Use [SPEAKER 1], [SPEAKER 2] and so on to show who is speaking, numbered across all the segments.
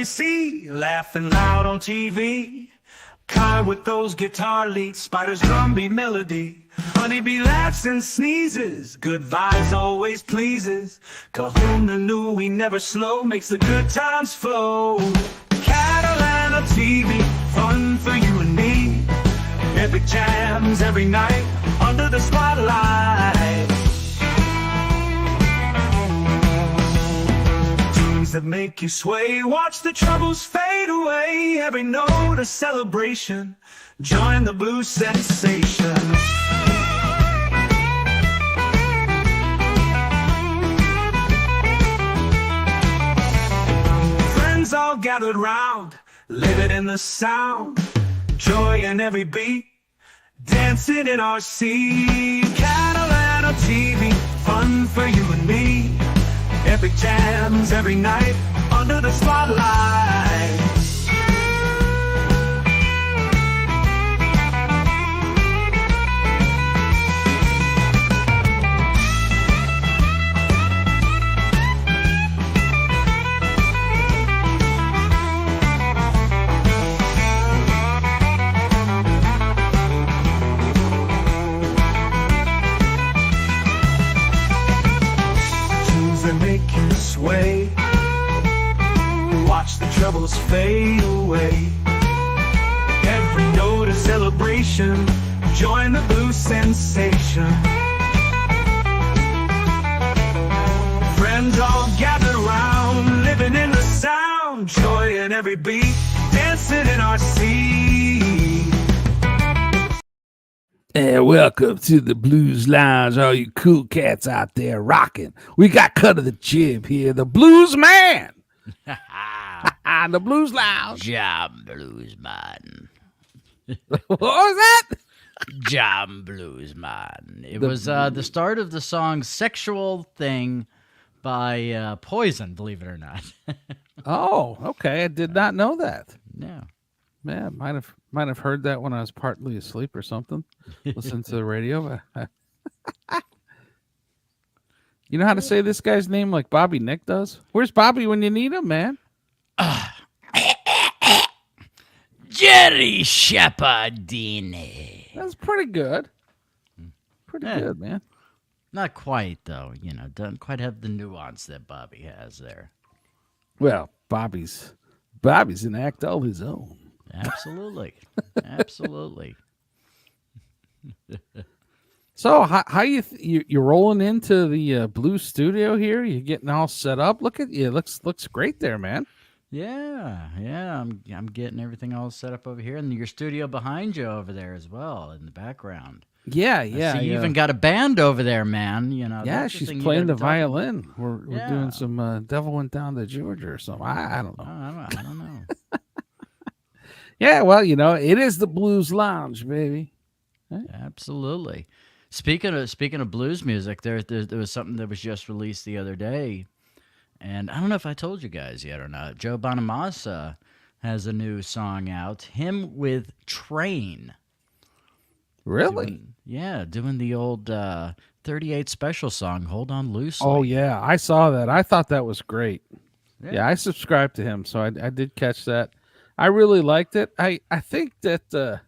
[SPEAKER 1] see, laughing loud on TV. Ky with those guitar leads, Spider's drumbeat melody. Honeybee laughs and sneezes, good vibes always pleases. Kahuna knew we never slow, makes the good times flow. Catalano TV, fun for you and me. Epic jams every night, under the spotlight. Tunes that make you sway, watch the troubles fade away. Every note a celebration, join the blues sensation. Friends all gathered round, living in the sound. Joy in every beat, dancing in our seat. Catalano TV, fun for you and me. Epic jams every night, under the spotlight. Make you sway, watch the troubles fade away. Every note a celebration, join the blues sensation. Friends all gather round, living in the sound. Joy in every beat, dancing in our seat.
[SPEAKER 2] And welcome to the Blues Lounge, all you cool cats out there rocking. We got Cut of the Jib here, the Blues Man. The Blues Lounge.
[SPEAKER 3] Jam Blues Man.
[SPEAKER 2] What was that?
[SPEAKER 3] Jam Blues Man. It was the start of the song Sexual Thing by Poison, believe it or not.
[SPEAKER 2] Oh, okay. I did not know that.
[SPEAKER 3] Yeah.
[SPEAKER 2] Man, might have heard that when I was partly asleep or something. Listen to the radio. You know how to say this guy's name like Bobby Nick does? Where's Bobby when you need him, man?
[SPEAKER 3] Jerry Shepherdini.
[SPEAKER 2] That's pretty good. Pretty good, man.
[SPEAKER 3] Not quite, though. You know, doesn't quite have the nuance that Bobby has there.
[SPEAKER 2] Well, Bobby's an act all his own.
[SPEAKER 3] Absolutely. Absolutely.
[SPEAKER 2] So how you're rolling into the Blue Studio here? You getting all set up? Look at you. Looks great there, man.
[SPEAKER 3] Yeah. I'm getting everything all set up over here, and your studio behind you over there as well in the background.
[SPEAKER 2] Yeah.
[SPEAKER 3] So you even got a band over there, man. You know.
[SPEAKER 2] Yeah, she's playing the violin. We're doing some Devil Went Down to Georgia or something. I don't know.
[SPEAKER 3] I don't know.
[SPEAKER 2] Yeah, well, you know, it is the Blues Lounge, baby.
[SPEAKER 3] Right? Absolutely. Speaking of blues music, there was something that was just released the other day, and I don't know if I told you guys yet or not. Joe Bonamassa has a new song out. Him with Train.
[SPEAKER 2] Really?
[SPEAKER 3] Doing the old 38 special song, Hold On Loosely.
[SPEAKER 2] Oh, yeah, I saw that. I thought that was great. Yeah, I subscribed to him, so I did catch that. I really liked it. I think that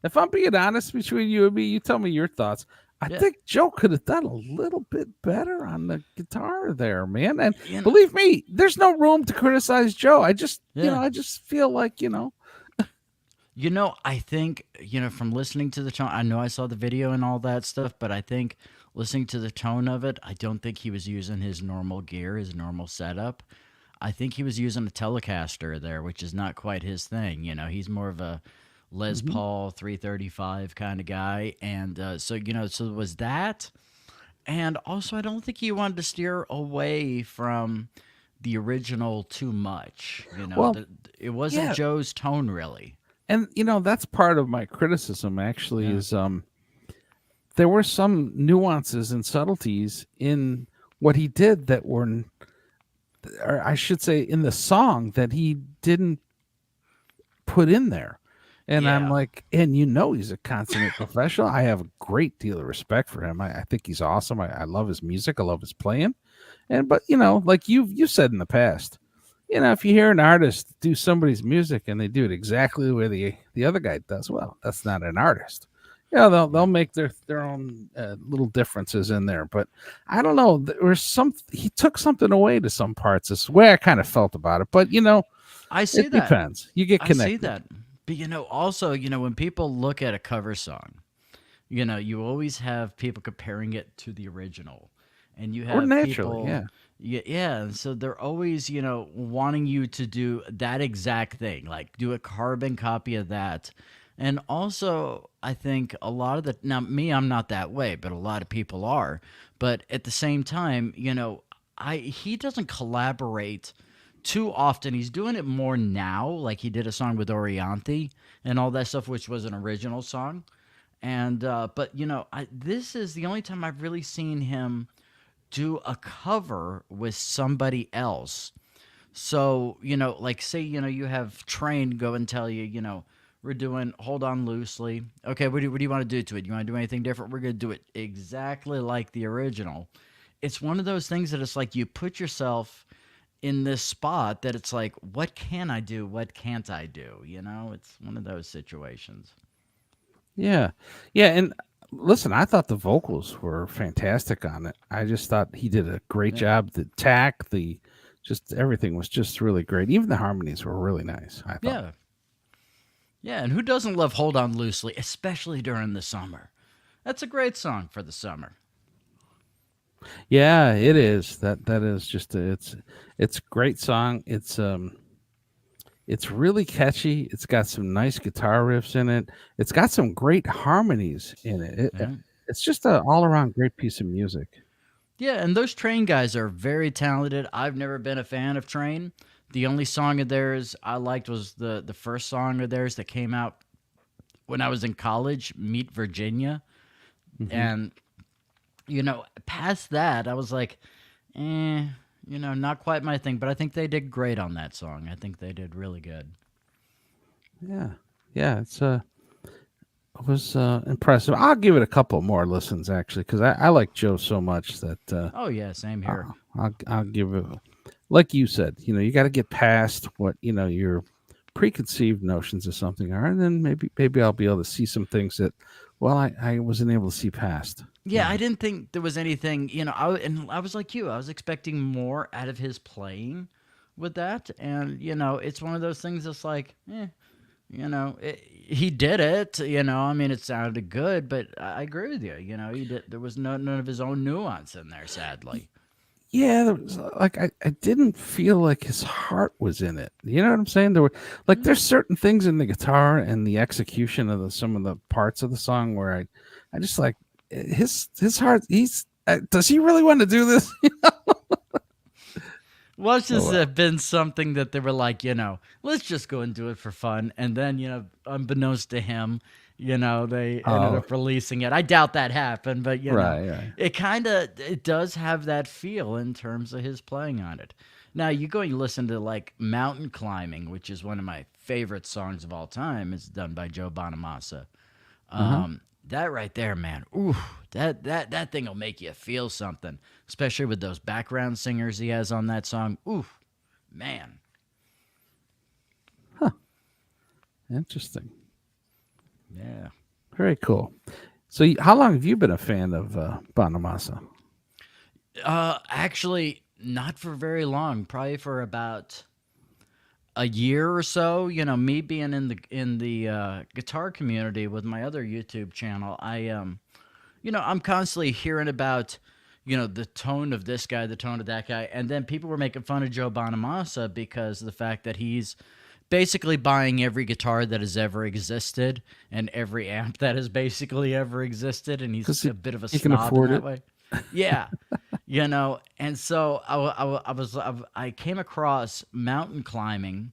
[SPEAKER 2] if I'm being honest between you and me, you tell me your thoughts. I think Joe could have done a little bit better on the guitar there, man. And believe me, there's no room to criticize Joe. I just, I just feel like,
[SPEAKER 3] I think, from listening to the tone, I know I saw the video and all that stuff, but I think listening to the tone of it, I don't think he was using his normal gear, his normal setup. I think he was using a Telecaster there, which is not quite his thing. He's more of a Les Paul 335 kind of guy. And so it was that. And also, I don't think he wanted to steer away from the original too much. It wasn't Joe's tone, really.
[SPEAKER 2] And, that's part of my criticism, actually, is there were some nuances and subtleties in what he did that were, or I should say, in the song that he didn't put in there. And I'm like, and he's a consummate professional. I have a great deal of respect for him. I think he's awesome. I love his music. I love his playing. But like you said in the past, if you hear an artist do somebody's music and they do it exactly the way the other guy does, well, that's not an artist. They'll make their own little differences in there, but I don't know. There was he took something away to some parts. Is the way I kind of felt about it, but
[SPEAKER 3] I see
[SPEAKER 2] it
[SPEAKER 3] that.
[SPEAKER 2] depends. You get
[SPEAKER 3] I
[SPEAKER 2] connected.
[SPEAKER 3] see that. But also, when people look at a cover song, you always have people comparing it to the original, and you have
[SPEAKER 2] naturally,
[SPEAKER 3] people, yeah. And so they're always, wanting you to do that exact thing, like do a carbon copy of that. And also, I think a lot of now me, I'm not that way, but a lot of people are. But at the same time, he doesn't collaborate too often. He's doing it more now, like he did a song with Orianthi and all that stuff, which was an original song. And but this is the only time I've really seen him do a cover with somebody else. So like say you have Train go and tell you we're doing Hold On Loosely. Okay, what do you want to do to it? You want to do anything different? We're gonna do it exactly like the original. It's one of those things that it's like you put yourself in this spot that it's like, what can I do? What can't I do? It's one of those situations.
[SPEAKER 2] Yeah. And listen, I thought the vocals were fantastic on it. I just thought he did a great job. The tack, just everything was just really great. Even the harmonies were really nice, I thought.
[SPEAKER 3] Yeah, and who doesn't love Hold On Loosely, especially during the summer? That's a great song for the summer.
[SPEAKER 2] Yeah, it is. That is just it's a great song. It's really catchy. It's got some nice guitar riffs in it. It's got some great harmonies in it. It's just an all-around great piece of music.
[SPEAKER 3] Yeah, and those Train guys are very talented. I've never been a fan of Train. The only song of theirs I liked was the first song of theirs that came out when I was in college, Meet Virginia. Mm-hmm. And, past that, I was like, not quite my thing. But I think they did great on that song. I think they did really good.
[SPEAKER 2] Yeah, it was impressive. I'll give it a couple more listens, actually, because I like Joe so much that...
[SPEAKER 3] oh, yeah, same here.
[SPEAKER 2] I'll give it... Like you said, you got to get past what your preconceived notions of something are, and then maybe I'll be able to see some things that, well, I wasn't able to see past.
[SPEAKER 3] Yeah, I didn't think there was anything. I was like you. I was expecting more out of his playing with that, and it's one of those things that's like, he did it. I mean, it sounded good, but I agree with you. He did. There was none of his own nuance in there, sadly.
[SPEAKER 2] Yeah, there was, like I didn't feel like his heart was in it. You know what I'm saying? There were there's certain things in the guitar and the execution of some of the parts of the song where I just like his heart. Does he really want to do this?
[SPEAKER 3] Well, it's just been something that they were like, let's just go and do it for fun, and then unbeknownst to him, they ended up releasing it. I doubt that happened, but
[SPEAKER 2] right.
[SPEAKER 3] It does have that feel in terms of his playing on it. Now you go and listen to like Mountain Climbing, which is one of my favorite songs of all time. It's done by Joe Bonamassa. That right there, man. Ooh, that thing will make you feel something, especially with those background singers he has on that song. Ooh, man.
[SPEAKER 2] Huh. Interesting.
[SPEAKER 3] Yeah.
[SPEAKER 2] Very cool. So how long have you been a fan of Bonamassa?
[SPEAKER 3] Actually, not for very long. Probably for about a year or so. Me being in the guitar community with my other YouTube channel, I'm constantly hearing about the tone of this guy, the tone of that guy, and then people were making fun of Joe Bonamassa because of the fact that he's basically buying every guitar that has ever existed and every amp that has basically ever existed, and he's a bit of a snob in that way. Yeah, and so I came across Mountain Climbing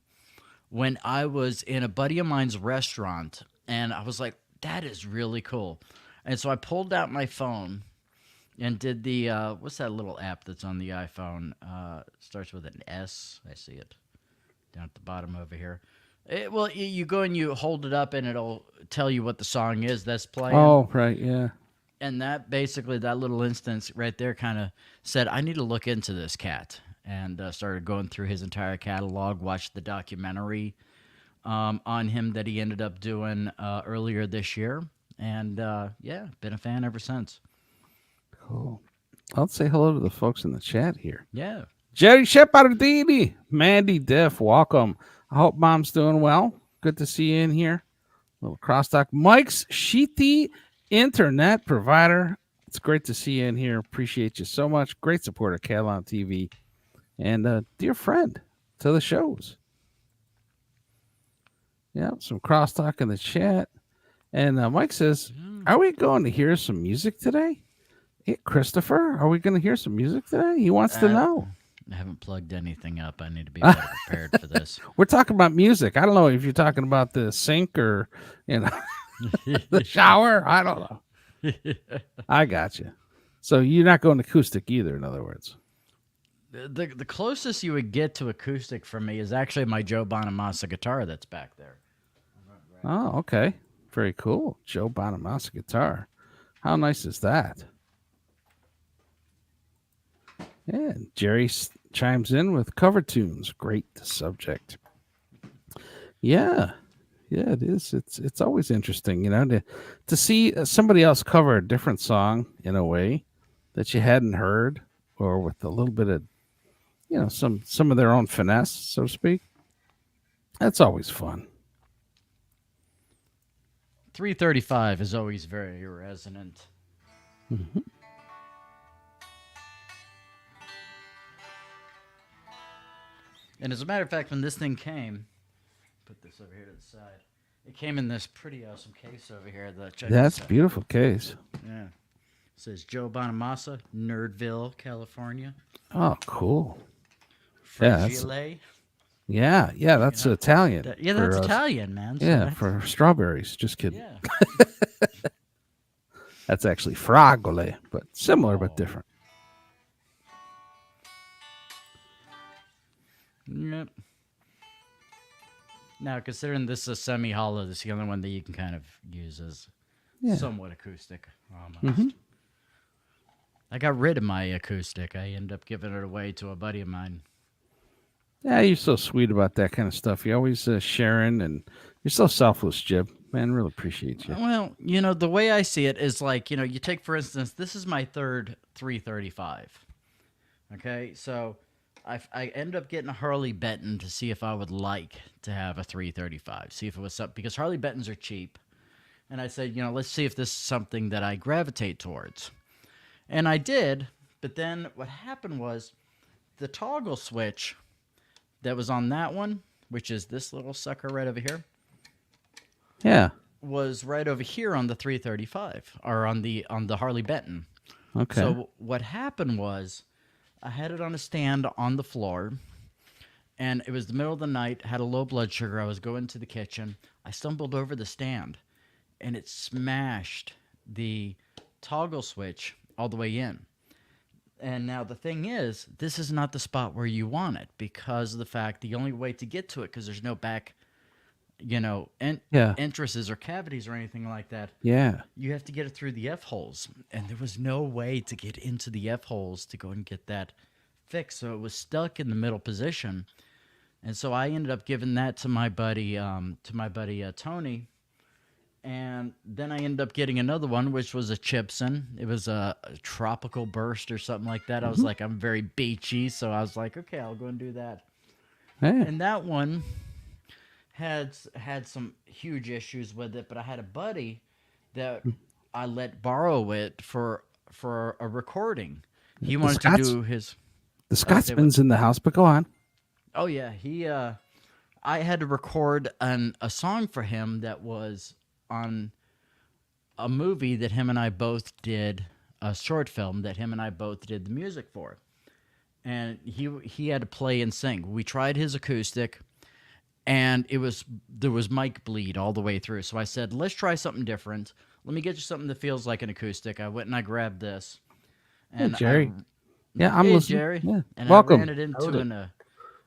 [SPEAKER 3] when I was in a buddy of mine's restaurant, and I was like, that is really cool. And so I pulled out my phone and did the what's that little app that's on the iPhone? Starts with an S. I see it down at the bottom over here. You go and you hold it up, and it'll tell you what the song is that's playing.
[SPEAKER 2] Oh, right, yeah.
[SPEAKER 3] And that basically, that little instance right there kind of said, I need to look into this cat. and started going through his entire catalog, watched the documentary on him that he ended up doing earlier this year. And yeah, been a fan ever since.
[SPEAKER 2] Cool. I'll say hello to the folks in the chat here.
[SPEAKER 3] Yeah.
[SPEAKER 2] Jerry Shepardini, Mandy Diff, welcome. I hope Mom's doing well. Good to see you in here. Little crosstalk. Mike's Sheety Internet Provider. It's great to see you in here. Appreciate you so much. Great supporter, Catalano TV. And a dear friend to the shows. Yeah, some crosstalk in the chat. And Mike says, are we going to hear some music today? Hey, Christopher, are we going to hear some music today? He wants to know.
[SPEAKER 3] I haven't plugged anything up. I need to be better prepared for this.
[SPEAKER 2] We're talking about music. I don't know if you're talking about the sink or, the shower. I don't know. I got you. So you're not going acoustic either, in other words.
[SPEAKER 3] The closest you would get to acoustic from me is actually my Joe Bonamassa guitar that's back there.
[SPEAKER 2] Oh, okay. Very cool. Joe Bonamassa guitar. How nice is that? Yeah, Jerry chimes in with cover tunes. Great subject. Yeah, it is. It's always interesting, to see somebody else cover a different song in a way that you hadn't heard, or with a little bit of, some of their own finesse, so to speak. That's always fun.
[SPEAKER 3] 335 is always very resonant.
[SPEAKER 2] Mm-hmm.
[SPEAKER 3] And as a matter of fact, when this thing came, put this over here to the side. It came in this pretty awesome case over here.
[SPEAKER 2] That's a beautiful case.
[SPEAKER 3] Yeah. It says Joe Bonamassa, Nerdville, California.
[SPEAKER 2] Oh, cool.
[SPEAKER 3] Fragile.
[SPEAKER 2] Yeah, that's Italian.
[SPEAKER 3] That's Italian, man. So
[SPEAKER 2] yeah, for strawberries. Just kidding.
[SPEAKER 3] Yeah.
[SPEAKER 2] That's actually fragole, but similar but different.
[SPEAKER 3] Yep. Now, considering this is a semi-hollow, this is the only one that you can kind of use as somewhat acoustic, almost.
[SPEAKER 2] Mm-hmm.
[SPEAKER 3] I got rid of my acoustic. I ended up giving it away to a buddy of mine.
[SPEAKER 2] Yeah, you're so sweet about that kind of stuff. You're always sharing, and you're so selfless, Jib. Man, really appreciate you.
[SPEAKER 3] Well, the way I see it is like, you take, for instance, this is my third 335. Okay, so I ended up getting a Harley Benton to see if I would like to have a 335, see if it was up, because Harley Bentons are cheap. And I said, let's see if this is something that I gravitate towards. And I did, but then what happened was the toggle switch that was on that one, which is this little sucker right over here.
[SPEAKER 2] Yeah.
[SPEAKER 3] Was right over here on the 335, or on the Harley Benton.
[SPEAKER 2] Okay.
[SPEAKER 3] So what happened was, I had it on a stand on the floor, and it was the middle of the night, had a low blood sugar. I was going to the kitchen. I stumbled over the stand, and it smashed the toggle switch all the way in. And now the thing is, this is not the spot where you want it, because of the fact the only way to get to it, because there's no back, entrances or cavities or anything like that.
[SPEAKER 2] Yeah.
[SPEAKER 3] You have to get it through the F-holes, and there was no way to get into the F-holes to go and get that fixed, so it was stuck in the middle position. And so I ended up giving that to my buddy Tony, and then I ended up getting another one, which was a Chipson. It was a Tropical Burst or something like that. I was like, I'm very beachy, so I was like, okay, I'll go and do that.
[SPEAKER 2] Hey.
[SPEAKER 3] And that one had some huge issues with it, but I had a buddy that I let borrow it for a recording. He wanted to do his...
[SPEAKER 2] The Scotsman's in the house, but go on.
[SPEAKER 3] Oh, yeah. I had to record a song for him that was on a movie that him and I both did, a short film that him and I both did the music for. And he had to play and sing. We tried his acoustic, and there was mic bleed all the way through. So I said, let's try something different. Let me get you something that feels like an acoustic. I went and I grabbed this. And
[SPEAKER 2] hey, Jerry. I'm
[SPEAKER 3] hey,
[SPEAKER 2] listening.
[SPEAKER 3] Jerry.
[SPEAKER 2] Yeah.
[SPEAKER 3] And
[SPEAKER 2] Welcome.
[SPEAKER 3] I ran it into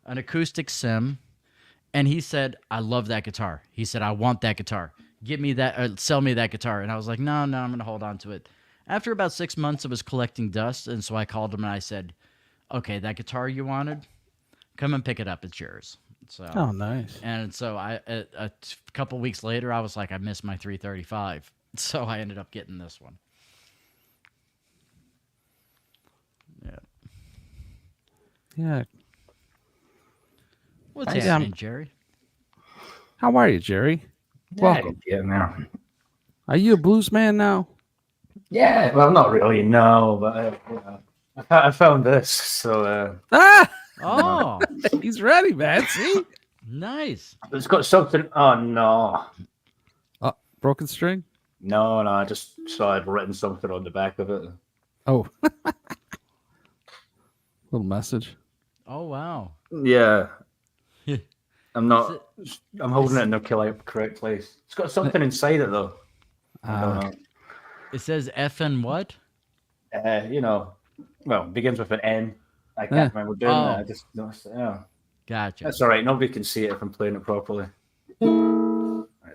[SPEAKER 3] an acoustic sim, and he said, I love that guitar. He said, I want that guitar. Give me that, sell me that guitar. And I was like, no, I'm going to hold on to it. After about 6 months, it was collecting dust, and so I called him and I said, okay, that guitar you wanted, come and pick it up. It's yours. So,
[SPEAKER 2] Oh, nice.
[SPEAKER 3] and so a couple weeks later, I was like, I missed my 335. So I ended up getting this one. Yeah.
[SPEAKER 2] Yeah.
[SPEAKER 3] What's
[SPEAKER 2] Yeah.
[SPEAKER 3] happening, Jerry?
[SPEAKER 2] How are you, Jerry? Welcome.
[SPEAKER 4] Yeah, now.
[SPEAKER 2] Are you a blues man now?
[SPEAKER 4] Yeah, well, not really, no, but I found this, so
[SPEAKER 2] Ah,
[SPEAKER 3] Oh,
[SPEAKER 2] he's ready, man. See?
[SPEAKER 3] nice.
[SPEAKER 4] it's got something. Oh no,
[SPEAKER 2] Broken string?
[SPEAKER 4] no, I just saw I'd written something on the back of it.
[SPEAKER 2] Oh. Little message.
[SPEAKER 3] Oh, wow.
[SPEAKER 4] Yeah, I'm
[SPEAKER 3] Is
[SPEAKER 4] not. I'm holding it in the correct place. It's got something inside it though. I don't know.
[SPEAKER 3] It says F and what?
[SPEAKER 4] You know, well, it begins with an N. I can't
[SPEAKER 2] Yeah.
[SPEAKER 4] remember doing
[SPEAKER 3] Oh.
[SPEAKER 4] that. I just noticed. Yeah,
[SPEAKER 3] Gotcha.
[SPEAKER 4] that's all right. Nobody can see it if I'm playing it properly.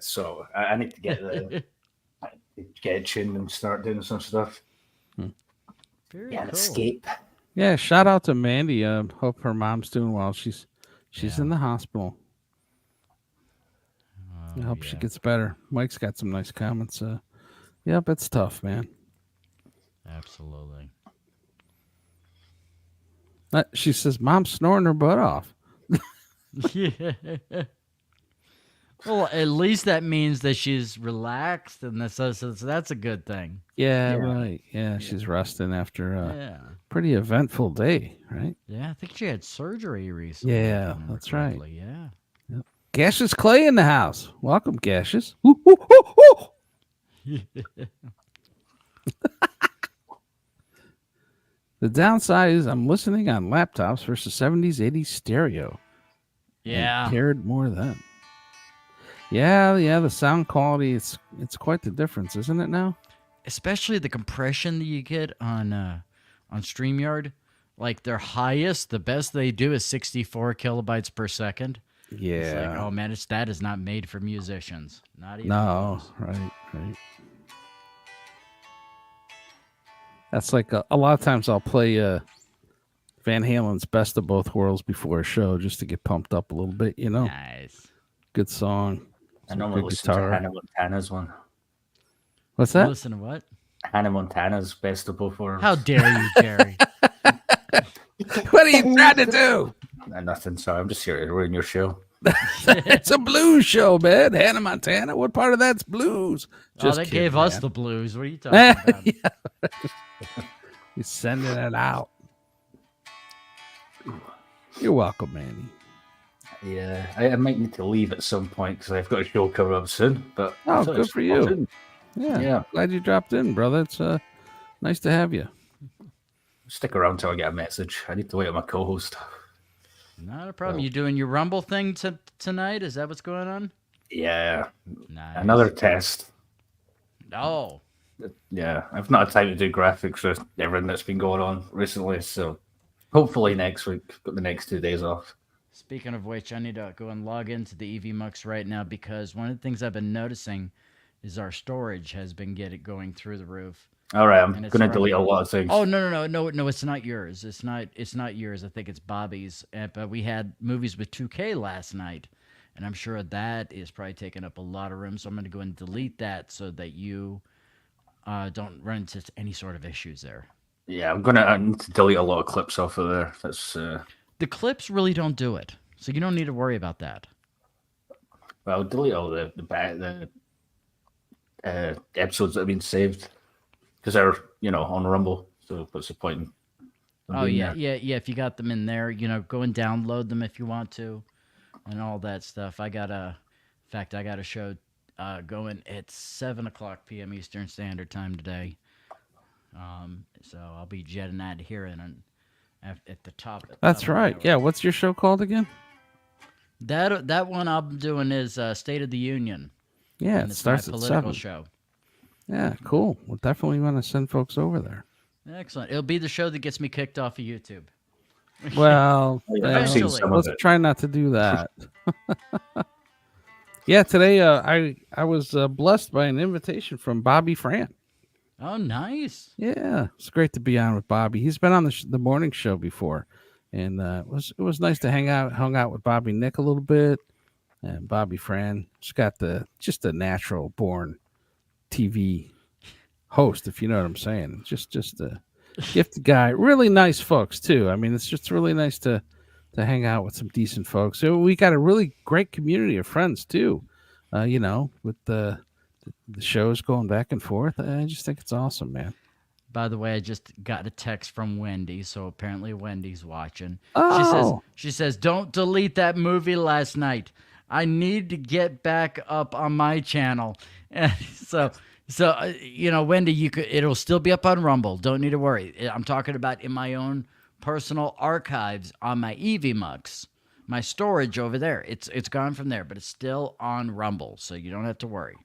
[SPEAKER 4] So I need to get it tuned and start doing some stuff.
[SPEAKER 3] Very
[SPEAKER 4] Yeah, an
[SPEAKER 3] cool.
[SPEAKER 4] escape.
[SPEAKER 2] Yeah, shout out to Mandy. Hope her mom's doing well. She's
[SPEAKER 3] Yeah.
[SPEAKER 2] in the hospital. I
[SPEAKER 3] Oh,
[SPEAKER 2] hope she
[SPEAKER 3] yeah.
[SPEAKER 2] gets better. Mike's got some nice comments. Yep, it's tough, man.
[SPEAKER 3] Absolutely.
[SPEAKER 2] She says, "Mom's snoring her butt off."
[SPEAKER 3] Yeah. Well, at least that means that she's relaxed, and so that's a good thing.
[SPEAKER 2] Yeah,
[SPEAKER 4] Yeah.
[SPEAKER 2] right. Yeah, she's resting after a
[SPEAKER 3] Yeah.
[SPEAKER 2] pretty eventful day, right?
[SPEAKER 3] Yeah, I think she had surgery recently. if I
[SPEAKER 2] Yeah,
[SPEAKER 3] remember
[SPEAKER 2] that's right.
[SPEAKER 3] correctly. Yeah.
[SPEAKER 2] Gaseous Clay in the house. Welcome, Gaseous. Woo, woo, woo, woo. The downside is I'm listening on laptops versus 70s, 80s stereo.
[SPEAKER 3] Yeah.
[SPEAKER 2] I cared more then. Yeah, the sound quality, it's quite the difference, isn't it now?
[SPEAKER 3] Especially the compression that you get on Streamyard. Like their highest, the best they do is 64 kilobytes per second.
[SPEAKER 2] Yeah.
[SPEAKER 3] It's like, oh man, that is not made for musicians. Not even
[SPEAKER 2] No,
[SPEAKER 3] close.
[SPEAKER 2] right. That's like a lot of times I'll play Van Halen's Best of Both Worlds before a show just to get pumped up a little bit, you know.
[SPEAKER 3] Nice.
[SPEAKER 2] Good song.
[SPEAKER 4] I
[SPEAKER 2] some
[SPEAKER 4] normally
[SPEAKER 2] good
[SPEAKER 4] listen to Hannah Montana's one.
[SPEAKER 2] What's that?
[SPEAKER 3] Listen to what?
[SPEAKER 4] Hannah Montana's Best of Both Worlds.
[SPEAKER 3] How dare you, Jerry?
[SPEAKER 2] What are you trying to do?
[SPEAKER 4] Nothing. Sorry, I'm just here to ruin your show.
[SPEAKER 2] It's a blues show, man. Hannah Montana. What part of that's blues?
[SPEAKER 3] Oh, that
[SPEAKER 2] kidding,
[SPEAKER 3] gave us
[SPEAKER 2] man.
[SPEAKER 3] the blues. What are you talking about?
[SPEAKER 2] Yeah. He's sending it out. You're welcome, Manny.
[SPEAKER 4] Yeah, I might need to leave at some point because I've got a show coming up soon. But
[SPEAKER 2] Oh,
[SPEAKER 4] I thought
[SPEAKER 2] good
[SPEAKER 4] it's
[SPEAKER 2] for you.
[SPEAKER 4] fun.
[SPEAKER 2] Yeah.
[SPEAKER 4] Yeah.
[SPEAKER 2] Glad you dropped in, brother. It's nice to have you.
[SPEAKER 4] Stick around till I get a message. I need to wait on my co-host.
[SPEAKER 3] Not a problem. You doing your Rumble thing tonight? Is that what's going on?
[SPEAKER 4] Yeah,
[SPEAKER 3] Nice.
[SPEAKER 4] another test.
[SPEAKER 3] Oh,
[SPEAKER 4] Yeah, I've not had time to do graphics with everything that's been going on recently. So hopefully next week, got the next 2 days off.
[SPEAKER 3] speaking of which, I need to go and log into the EV Mux right now because one of the things I've been noticing is our storage has been going through the roof.
[SPEAKER 4] All right, I'm
[SPEAKER 3] And it's
[SPEAKER 4] going to
[SPEAKER 3] starting-
[SPEAKER 4] delete a lot of things.
[SPEAKER 3] Oh no! It's not yours. It's not yours. I think it's Bobby's. But we had movies with 2K last night, and I'm sure that is probably taking up a lot of room. So I'm going to go and delete that so that you don't run into any sort of issues there.
[SPEAKER 4] Yeah, I need to delete a lot of clips off of there. That's
[SPEAKER 3] The clips really don't do it, so you don't need to worry about that.
[SPEAKER 4] well, delete all the episodes that have been saved because they're on Rumble. So what's the point? In them
[SPEAKER 3] Oh
[SPEAKER 4] being
[SPEAKER 3] yeah,
[SPEAKER 4] there?
[SPEAKER 3] yeah. If you got them in there, go and download them if you want to, and all that stuff. I got a show going at 7:00 p.m. Eastern Standard Time today. So I'll be jetting out of here and at the top.
[SPEAKER 2] That's
[SPEAKER 3] top of the
[SPEAKER 2] right.
[SPEAKER 3] hour.
[SPEAKER 2] Yeah. What's your show called again?
[SPEAKER 3] That one I'm doing is State of the Union.
[SPEAKER 2] Yeah,
[SPEAKER 3] and
[SPEAKER 2] it
[SPEAKER 3] it's
[SPEAKER 2] starts
[SPEAKER 3] my
[SPEAKER 2] at
[SPEAKER 3] political
[SPEAKER 2] 7.
[SPEAKER 3] show.
[SPEAKER 2] Yeah, cool. We'll definitely want to send folks over there.
[SPEAKER 3] Excellent. It'll be the show that gets me kicked off of YouTube.
[SPEAKER 2] Well,
[SPEAKER 4] Yeah, I've seen
[SPEAKER 3] Eventually.
[SPEAKER 4] some of
[SPEAKER 2] let's
[SPEAKER 4] it.
[SPEAKER 2] try not to do that. Yeah, today I was blessed by an invitation from Bobby Fran.
[SPEAKER 3] Oh, nice.
[SPEAKER 2] Yeah, it's great to be on with Bobby. He's been on the morning show before, and it was nice to hung out with Bobby Nick a little bit, and Bobby Fran. He's got just a natural born TV host, if you know what I'm saying. Just a gifted guy. Really nice folks too. I mean, it's just really nice to hang out with some decent folks. So we got a really great community of friends too. With the shows going back and forth. I just think it's awesome, man.
[SPEAKER 3] By the way, I just got a text from Wendy, so apparently Wendy's watching.
[SPEAKER 2] Oh,
[SPEAKER 3] She says, "Don't delete that movie last night. I need to get back up on my channel." And Wendy, it'll still be up on Rumble. Don't need to worry. I'm talking about in my own personal archives on my EVMux, my storage over there. It's gone from there, but it's still on Rumble, so you don't have to worry.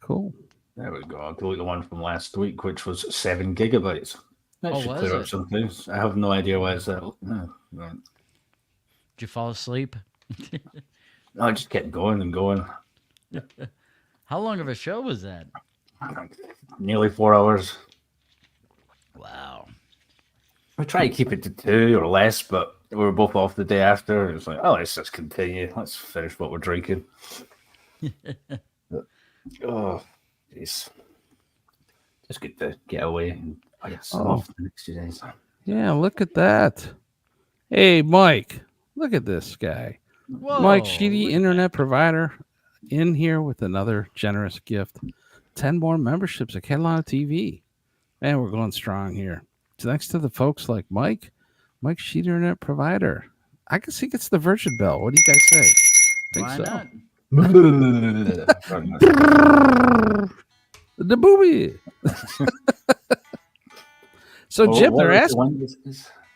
[SPEAKER 2] cool.
[SPEAKER 4] There we go. I'll delete the one from last week, which was 7 gigabytes. That should
[SPEAKER 3] was
[SPEAKER 4] clear up
[SPEAKER 3] it?
[SPEAKER 4] some things. I have no idea why it's that. No.
[SPEAKER 3] Did you fall asleep?
[SPEAKER 4] I just kept going and going.
[SPEAKER 3] How long of a show was that?
[SPEAKER 4] Nearly 4 hours.
[SPEAKER 3] Wow.
[SPEAKER 4] I try to keep it to 2 or less, but we were both off the day after. It was like, let's just continue. Let's finish what we're drinking. Oh, jeez. Just good to get away and I guess off the next 2 days.
[SPEAKER 2] Yeah, look at that. Hey, Mike, look at this guy.
[SPEAKER 3] Whoa,
[SPEAKER 2] Mike Sheedy,
[SPEAKER 3] look at
[SPEAKER 2] internet provider, in here with another generous gift. 10 more memberships at Catalano TV. Man, we're going strong here. Thanks to the folks like Mike Sheedy, internet provider. I guess he gets the Virgin Bell. What do you guys say? Think
[SPEAKER 3] Why
[SPEAKER 2] so?
[SPEAKER 3] not?
[SPEAKER 2] The booby. So, Jim, they're asking.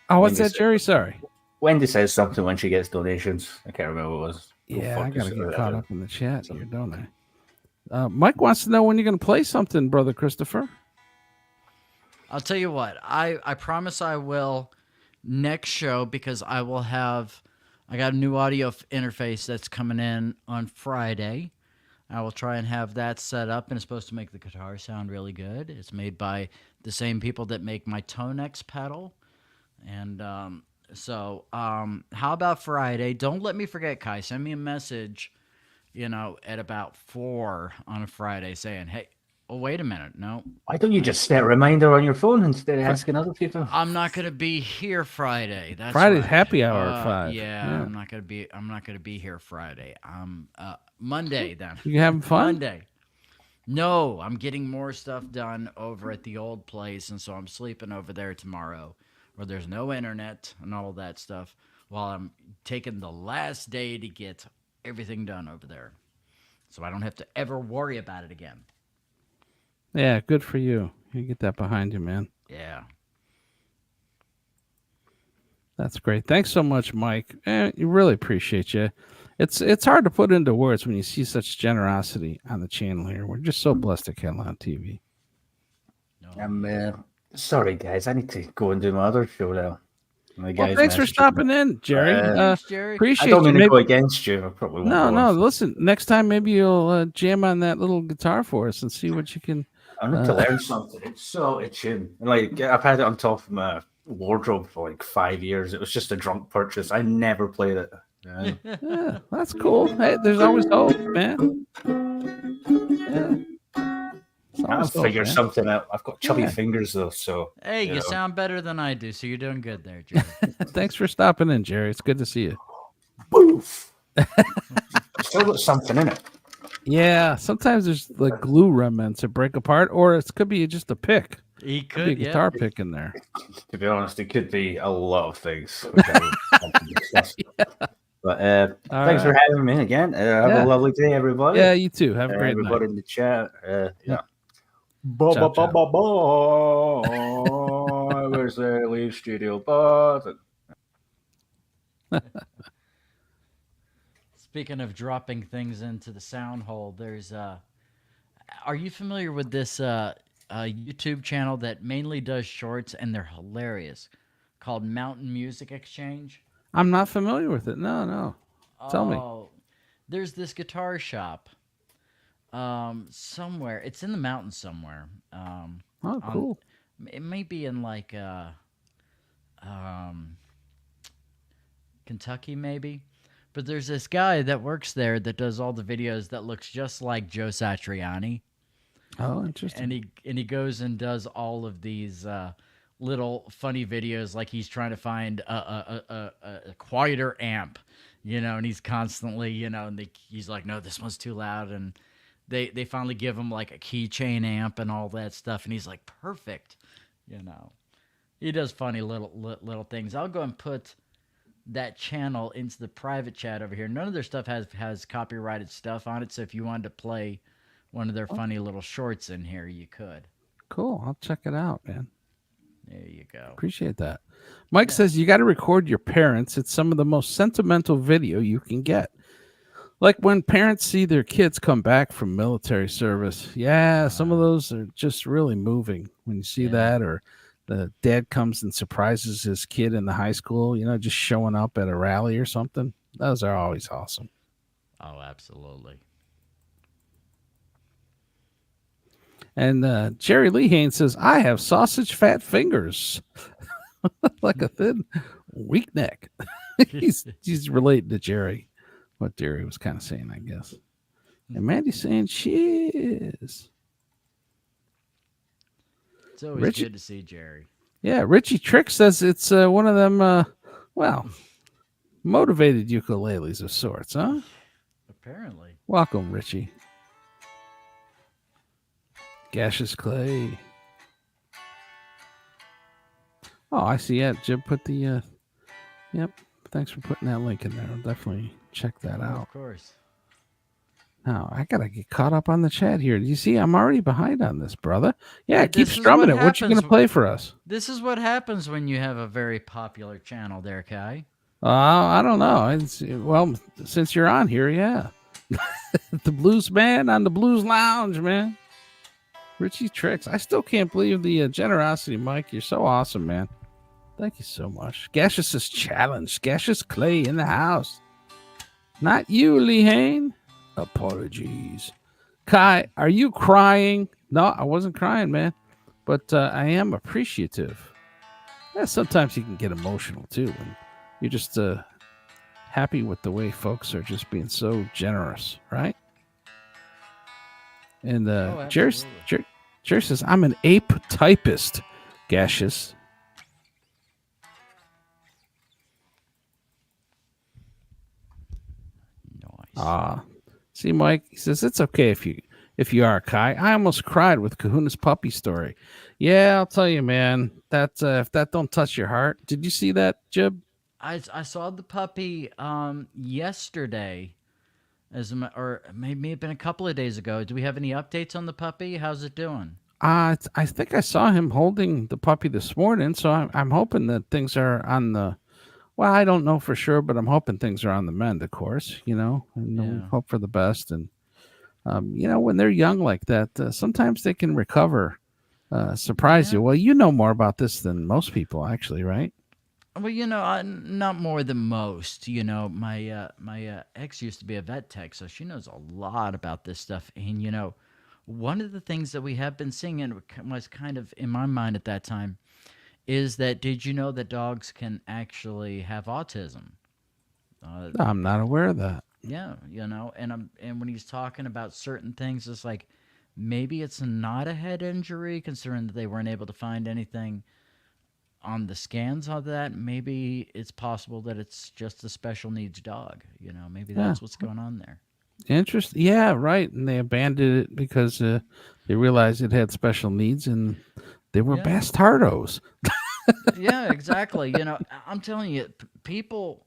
[SPEAKER 2] What's that, Jerry? Sorry.
[SPEAKER 4] Wendy says something when she gets donations. I can't remember what it was.
[SPEAKER 2] Yeah, I got to get caught up in the chat here, don't I? Mike wants to know when you're going to play something, Brother Christopher.
[SPEAKER 3] I'll tell you what. I promise I will next show because I got a new audio interface that's coming in on Friday. I will try and have that set up, and it's supposed to make the guitar sound really good. It's made by the same people that make my Tonex pedal. And how about Friday? Don't let me forget, Ky. Send me a message, at about 4 on a Friday saying, hey, wait a minute. No.
[SPEAKER 4] Why don't you just set a reminder on your phone instead of asking other people?
[SPEAKER 3] I'm not going to be here Friday. That's
[SPEAKER 2] Friday's
[SPEAKER 3] right.
[SPEAKER 2] happy hour at 5.
[SPEAKER 3] Yeah, I'm not going to be here Friday. Monday then.
[SPEAKER 2] You having fun?
[SPEAKER 3] Monday. No, I'm getting more stuff done over at the old place, and so I'm sleeping over there tomorrow, where there's no internet and all that stuff, while I'm taking the last day to get everything done over there, so I don't have to ever worry about it again.
[SPEAKER 2] Yeah, good for you. You get that behind you, man.
[SPEAKER 3] Yeah.
[SPEAKER 2] That's great. Thanks so much, Mike. You really appreciate you. It's hard to put into words when you see such generosity on the channel here. We're just so blessed at Catalano TV.
[SPEAKER 4] I'm sorry, guys. I need to go and do my other show now.
[SPEAKER 2] Well, thanks for stopping in, Jerry.
[SPEAKER 3] Thanks, Jerry.
[SPEAKER 2] Appreciate
[SPEAKER 4] I don't mean
[SPEAKER 2] you.
[SPEAKER 4] to go against you. I probably won't.
[SPEAKER 2] No. Listen, next time maybe you'll jam on that little guitar for us and see what you can.
[SPEAKER 4] I need to learn something. It's so itching. Like I've had it on top of my wardrobe for like 5 years. It was just a drunk purchase. I never played it.
[SPEAKER 2] Yeah, that's cool. Hey, there's always hope, man. Yeah.
[SPEAKER 4] I'll figure something out. I've got chubby fingers though, so.
[SPEAKER 3] Hey, you sound better than I do, so you're doing good there, Jerry.
[SPEAKER 2] Thanks for stopping in, Jerry. It's good to see you.
[SPEAKER 4] Boof. Still got something in it.
[SPEAKER 2] Yeah, sometimes there's like glue remnants that break apart, or it could be just a pick.
[SPEAKER 3] He
[SPEAKER 2] Could be a guitar pick in there.
[SPEAKER 4] To be honest, it could be a lot of things. Which I would want to discuss. But thanks for having me again. Have a lovely day, everybody.
[SPEAKER 2] Yeah, you too. Have a great night.
[SPEAKER 4] Everybody in the chat. Yeah. Where's the Leave Studio button?
[SPEAKER 3] Speaking of dropping things into the sound hole, there's are you familiar with this YouTube channel that mainly does shorts, and they're hilarious, called Mountain Music Exchange?
[SPEAKER 2] I'm not familiar with it. No. Tell me.
[SPEAKER 3] There's this guitar shop Somewhere. It's in the mountains somewhere.
[SPEAKER 2] Oh,
[SPEAKER 3] On
[SPEAKER 2] cool.
[SPEAKER 3] it may be in like um Kentucky maybe. But there's this guy that works there that does all the videos that looks just like Joe Satriani.
[SPEAKER 2] Oh, interesting.
[SPEAKER 3] And he goes and does all of these little funny videos, like he's trying to find a quieter amp, and he's constantly, and he's like, no, this one's too loud, and they finally give him like a keychain amp and all that stuff, and he's like, perfect, He does funny little things. I'll go and put that channel into the private chat over here. None of their stuff has copyrighted stuff on it, so if you wanted to play one of their funny little shorts in here, you could.
[SPEAKER 2] Cool. I'll check it out, man.
[SPEAKER 3] There you go.
[SPEAKER 2] Appreciate that. Mike says you got to record your parents. It's some of the most sentimental video you can get. Like when parents see their kids come back from military service. Yeah, some of those are just really moving when you see that, or the dad comes and surprises his kid in the high school, just showing up at a rally or something. Those are always awesome.
[SPEAKER 3] Oh, absolutely.
[SPEAKER 2] And Jerry Lehane says, I have sausage fat fingers. Like a thin, weak neck. he's related to Jerry. What Jerry was kind of saying, I guess. And Mandy's saying, cheers.
[SPEAKER 3] It's always good to see Jerry.
[SPEAKER 2] Yeah, Richie Trick says it's one of them, motivated ukuleles of sorts, huh?
[SPEAKER 3] Apparently.
[SPEAKER 2] Welcome, Richie. Gaseous Clay. Oh, I see it. Jim put the, yep. Thanks for putting that link in there. I'll definitely check that out.
[SPEAKER 3] Of course.
[SPEAKER 2] Now, I got to get caught up on the chat here. Do you see? I'm already behind on this, brother. Yeah, keep strumming it. What you going to play for us?
[SPEAKER 3] This is what happens when you have a very popular channel there, Ky.
[SPEAKER 2] I don't know. Well, since you're on here, yeah. The Blues Man on the Blues Lounge, man. Richie Tricks. I still can't believe the generosity, Mike. You're so awesome, man. Thank you so much. Gaseous Challenge. Gaseous Clay in the house. Not you, Lehane. Apologies. Ky, are you crying? No, I wasn't crying, man. But I am appreciative. Yeah, sometimes you can get emotional, too. And you're just happy with the way folks are just being so generous, right? And Jerry says, I'm an ape typist, Gaseous.
[SPEAKER 3] Nice.
[SPEAKER 2] See, Mike, he says, it's okay if you are, Ky. I almost cried with Kahuna's puppy story. Yeah, I'll tell you, man, that if that don't touch your heart. Did you see that, Jib?
[SPEAKER 3] I saw the puppy yesterday. Or maybe it been a couple of days ago. Do we have any updates on the puppy? How's it doing?
[SPEAKER 2] I think I saw him holding the puppy this morning, so I'm hoping that things are on the. Well, I don't know for sure, but I'm hoping things are on the mend, of course. And we hope for the best. And when they're young like that, sometimes they can recover, surprise you. Well, you know more about this than most people, actually, right?
[SPEAKER 3] Well, not more than most. My ex used to be a vet tech, so she knows a lot about this stuff. And, one of the things that we have been seeing, and was kind of in my mind at that time, is that did you know that dogs can actually have autism?
[SPEAKER 2] I'm not aware of that.
[SPEAKER 3] Yeah, and when he's talking about certain things, it's like maybe it's not a head injury, considering that they weren't able to find anything on the scans of that. Maybe it's possible that it's just a special needs dog. Maybe that's what's going on there.
[SPEAKER 2] Interesting. Yeah, right. And they abandoned it because they realized it had special needs, and they were bastardos.
[SPEAKER 3] Yeah, exactly. I'm telling you, people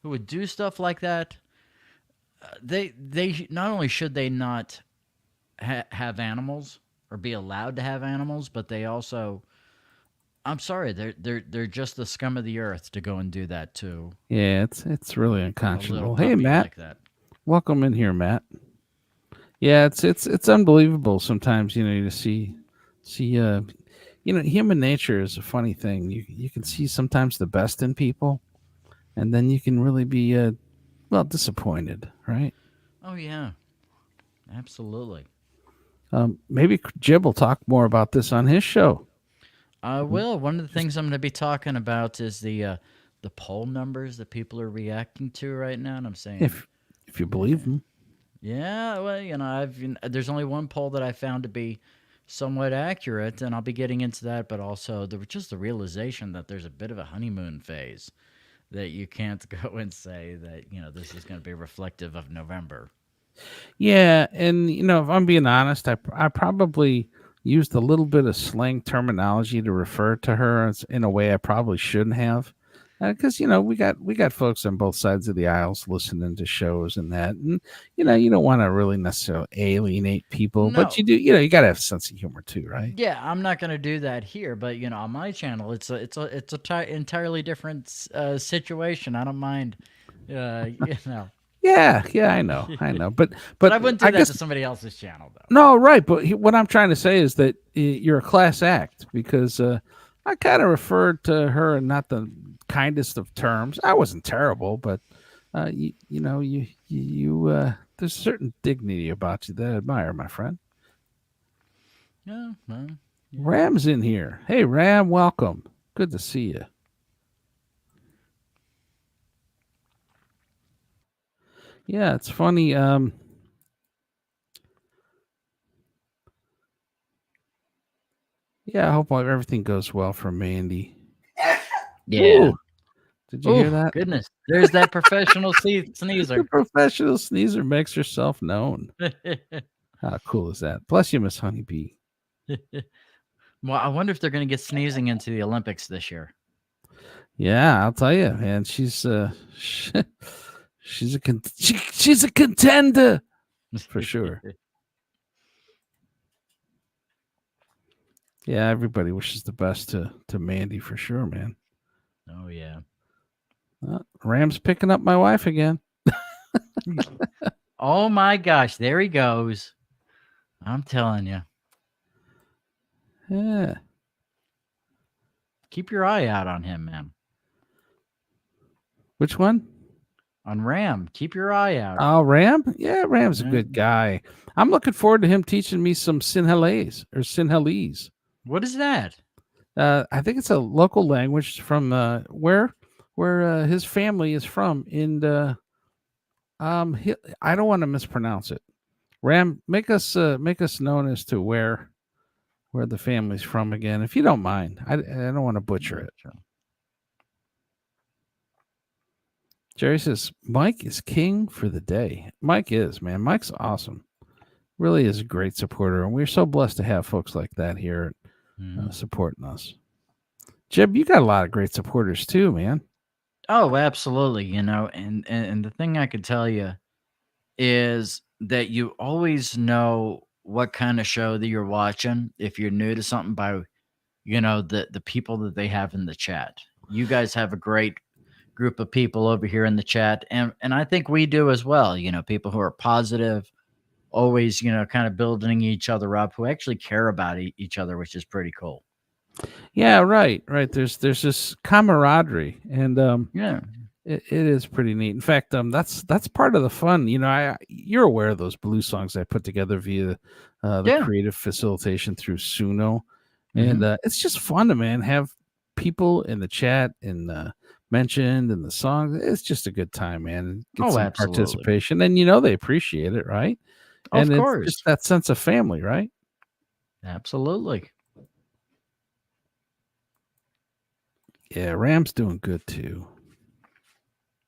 [SPEAKER 3] who would do stuff like that, they not only should they not have animals or be allowed to have animals, but they also, I'm sorry, they're just the scum of the earth to go and do that too.
[SPEAKER 2] Yeah, it's really unconscionable. Hey, Matt, like that. Welcome in here, Matt. Yeah, it's unbelievable sometimes. To see human nature is a funny thing. You can see sometimes the best in people, and then you can really be disappointed, right?
[SPEAKER 3] Oh yeah, Absolutely.
[SPEAKER 2] Maybe Jib will talk more about this on his show.
[SPEAKER 3] I will. One of the things I'm going to be talking about is the poll numbers that people are reacting to right now, and I'm saying,
[SPEAKER 2] If you believe them.
[SPEAKER 3] yeah, well, there's only one poll that I found to be somewhat accurate, and I'll be getting into that, but also just the realization that there's a bit of a honeymoon phase, that you can't go and say that, this is going to be reflective of November.
[SPEAKER 2] Yeah, and if I'm being honest, I probably used a little bit of slang terminology to refer to her in a way I probably shouldn't have, because we got folks on both sides of the aisles listening to shows and that, and you don't want to really necessarily alienate people, but you do, you got to have a sense of humor too, right?
[SPEAKER 3] Yeah, I'm not going to do that here, but on my channel, it's a entirely different situation. I don't mind,
[SPEAKER 2] Yeah, I know, but
[SPEAKER 3] I wouldn't do that to somebody else's channel, though.
[SPEAKER 2] No, right, but what I'm trying to say is that you're a class act, because I kind of referred to her in not the kindest of terms. I wasn't terrible, but you there's a certain dignity about you that I admire, my friend.
[SPEAKER 3] Yeah, well, yeah.
[SPEAKER 2] Ram's in here. Hey, Ram, welcome. Good to see you. Yeah, it's funny. Yeah, I hope everything goes well for Mandy.
[SPEAKER 3] Yeah.
[SPEAKER 2] Ooh, did you hear that?
[SPEAKER 3] Goodness, there's that professional sneezer.
[SPEAKER 2] The professional sneezer makes herself known. How cool is that? Bless you, Miss Honeybee.
[SPEAKER 3] Well, I wonder if they're going to get sneezing into the Olympics this year.
[SPEAKER 2] Yeah, I'll tell you, man. She's she's a contender for sure. Yeah, everybody wishes the best to Mandy for sure, man.
[SPEAKER 3] Oh yeah.
[SPEAKER 2] Ram's picking up my wife again.
[SPEAKER 3] Oh my gosh, there he goes. I'm telling you.
[SPEAKER 2] Yeah.
[SPEAKER 3] Keep your eye out on him, man.
[SPEAKER 2] Which one?
[SPEAKER 3] On Ram. Keep your eye out.
[SPEAKER 2] Oh, Ram? Yeah, Ram's a good guy. I'm looking forward to him teaching me some Sinhalese.
[SPEAKER 3] What is that?
[SPEAKER 2] I think it's a local language from where his family is from. I don't want to mispronounce it. Ram, make us known as to where the family's from again, if you don't mind. I don't want to butcher it. Jerry says Mike is king for the day. Mike is, man. Mike's awesome. Really is a great supporter, and we're so blessed to have folks like that here supporting us. Jeb, you got a lot of great supporters too, man.
[SPEAKER 3] Oh, absolutely. And the thing I could tell you is that you always know what kind of show that you're watching if you're new to something by, the people that they have in the chat. You guys have a great group of people over here in the chat, and I think we do as well. People who are positive, always, kind of building each other up, who actually care about each other, which is pretty cool.
[SPEAKER 2] Yeah, right. There's this camaraderie, and it is pretty neat. In fact, that's part of the fun. You're aware of those blue songs I put together via the creative facilitation through Suno, and it's just fun to have people in the chat and mentioned in the song. It's just a good time, man. Get some participation, and they appreciate it, right?
[SPEAKER 3] Of course.
[SPEAKER 2] It's just that sense of family, right?
[SPEAKER 3] Absolutely.
[SPEAKER 2] Yeah, Ram's doing good too.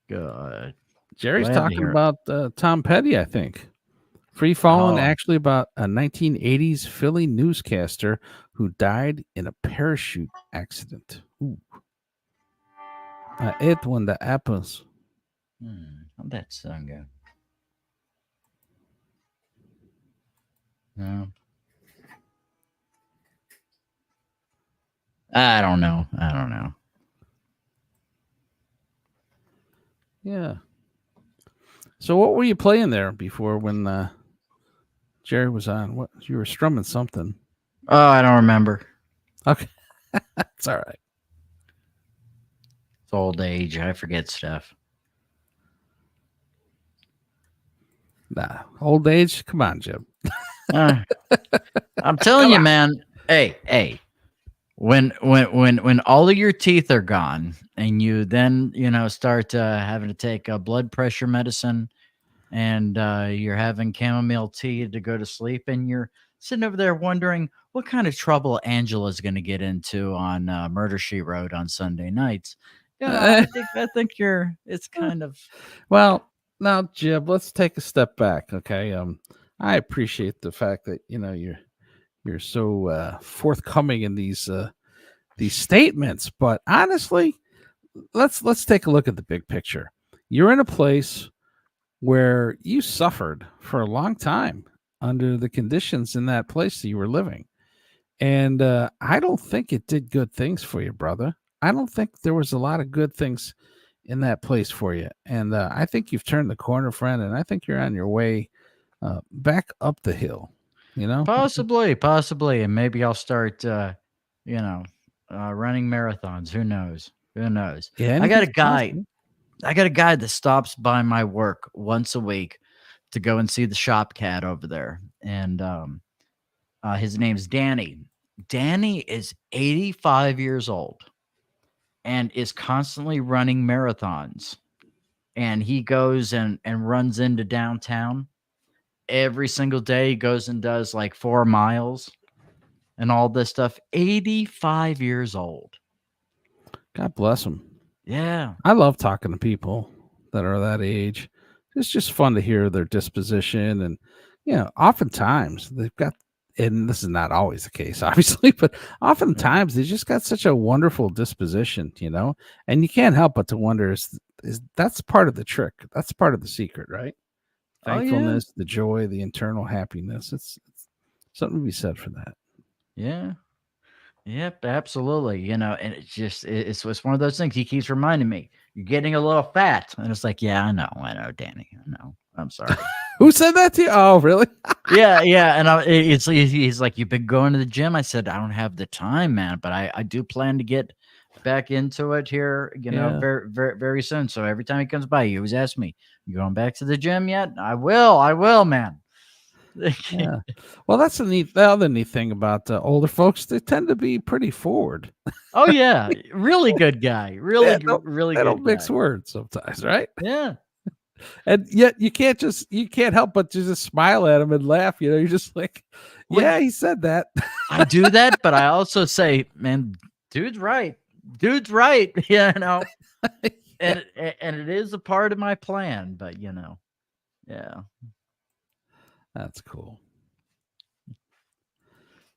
[SPEAKER 3] Good.
[SPEAKER 2] Jerry's talking about Tom Petty, I think. Free Falling, actually about a 1980s Philly newscaster who died in a parachute accident. Ooh. I ate one of the apples.
[SPEAKER 3] How'd that song go? No. I don't know.
[SPEAKER 2] Yeah. So what were you playing there before when Jerry was on? What you were strumming something?
[SPEAKER 3] Oh, I don't remember.
[SPEAKER 2] Okay. It's all right.
[SPEAKER 3] It's old age. I forget stuff.
[SPEAKER 2] Nah, old age. Come on, Jim.
[SPEAKER 3] Uh, I'm telling you, man. Hey. When all of your teeth are gone, and you then start having to take blood pressure medicine, and you're having chamomile tea to go to sleep, and you're sitting over there wondering what kind of trouble Angela's going to get into on Murder She Wrote on Sunday nights. I think it's kind of
[SPEAKER 2] Well, now, Jim, let's take a step back, okay? I appreciate the fact that you're so forthcoming in these statements, but honestly, let's take a look at the big picture. You're in a place where you suffered for a long time under the conditions in that place that you were living, and I don't think it did good things for you, brother. I don't think there was a lot of good things in that place for you, and I think you've turned the corner, friend, and I think you're on your way back up the hill.
[SPEAKER 3] possibly, and maybe I'll start running marathons. Who knows?
[SPEAKER 2] Yeah,
[SPEAKER 3] I got a
[SPEAKER 2] anything's
[SPEAKER 3] guy.
[SPEAKER 2] possible.
[SPEAKER 3] I got a guy that stops by my work once a week to go and see the shop cat over there, and his name's Danny. Danny is 85 years old and is constantly running marathons. And he goes and runs into downtown every single day. He goes and does like 4 miles and all this stuff. 85 years old.
[SPEAKER 2] God bless him.
[SPEAKER 3] Yeah.
[SPEAKER 2] I love talking to people that are that age. It's just fun to hear their disposition. And, oftentimes they've got, and this is not always the case, obviously, but oftentimes they just got such a wonderful disposition, and you can't help but to wonder, is that's part of the trick. That's part of the secret, right? Thankfulness, the joy, the internal happiness. It's something to be said for that.
[SPEAKER 3] Yeah. Yep, absolutely. And it's one of those things. He keeps reminding me, you're getting a little fat. And it's like, yeah, I know, Danny. I know. I'm sorry.
[SPEAKER 2] Who said that to you? Oh, really?
[SPEAKER 3] Yeah. And he's like, you've been going to the gym. I said, I don't have the time, man, but I do plan to get back into it here, very, very, very soon. So every time he comes by, he always asks me, you going back to the gym yet? I will, man.
[SPEAKER 2] Yeah. Well, that's the other neat thing about older folks. They tend to be pretty forward.
[SPEAKER 3] Oh yeah, really good guy. Really good.
[SPEAKER 2] They don't mix words sometimes, right?
[SPEAKER 3] Yeah.
[SPEAKER 2] And yet you can't help but to just smile at him and laugh. You're just like, yeah, he said that.
[SPEAKER 3] I do that, but I also say, man, dude's right. Yeah. And it is a part of my plan, but yeah.
[SPEAKER 2] That's cool.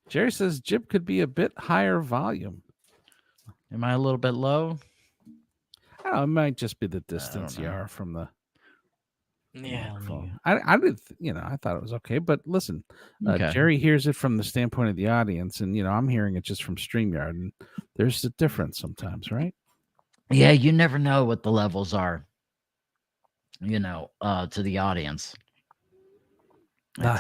[SPEAKER 2] Jerry says Jim could be a bit higher volume.
[SPEAKER 3] Am I a little bit low?
[SPEAKER 2] Oh, it might just be the distance you are from the.
[SPEAKER 3] Yeah.
[SPEAKER 2] I did. I thought it was okay, but listen,
[SPEAKER 3] Okay.
[SPEAKER 2] Jerry hears it from the standpoint of the audience, and I'm hearing it just from Streamyard, and there's a difference sometimes, right?
[SPEAKER 3] Yeah, you never know what the levels are. To the audience.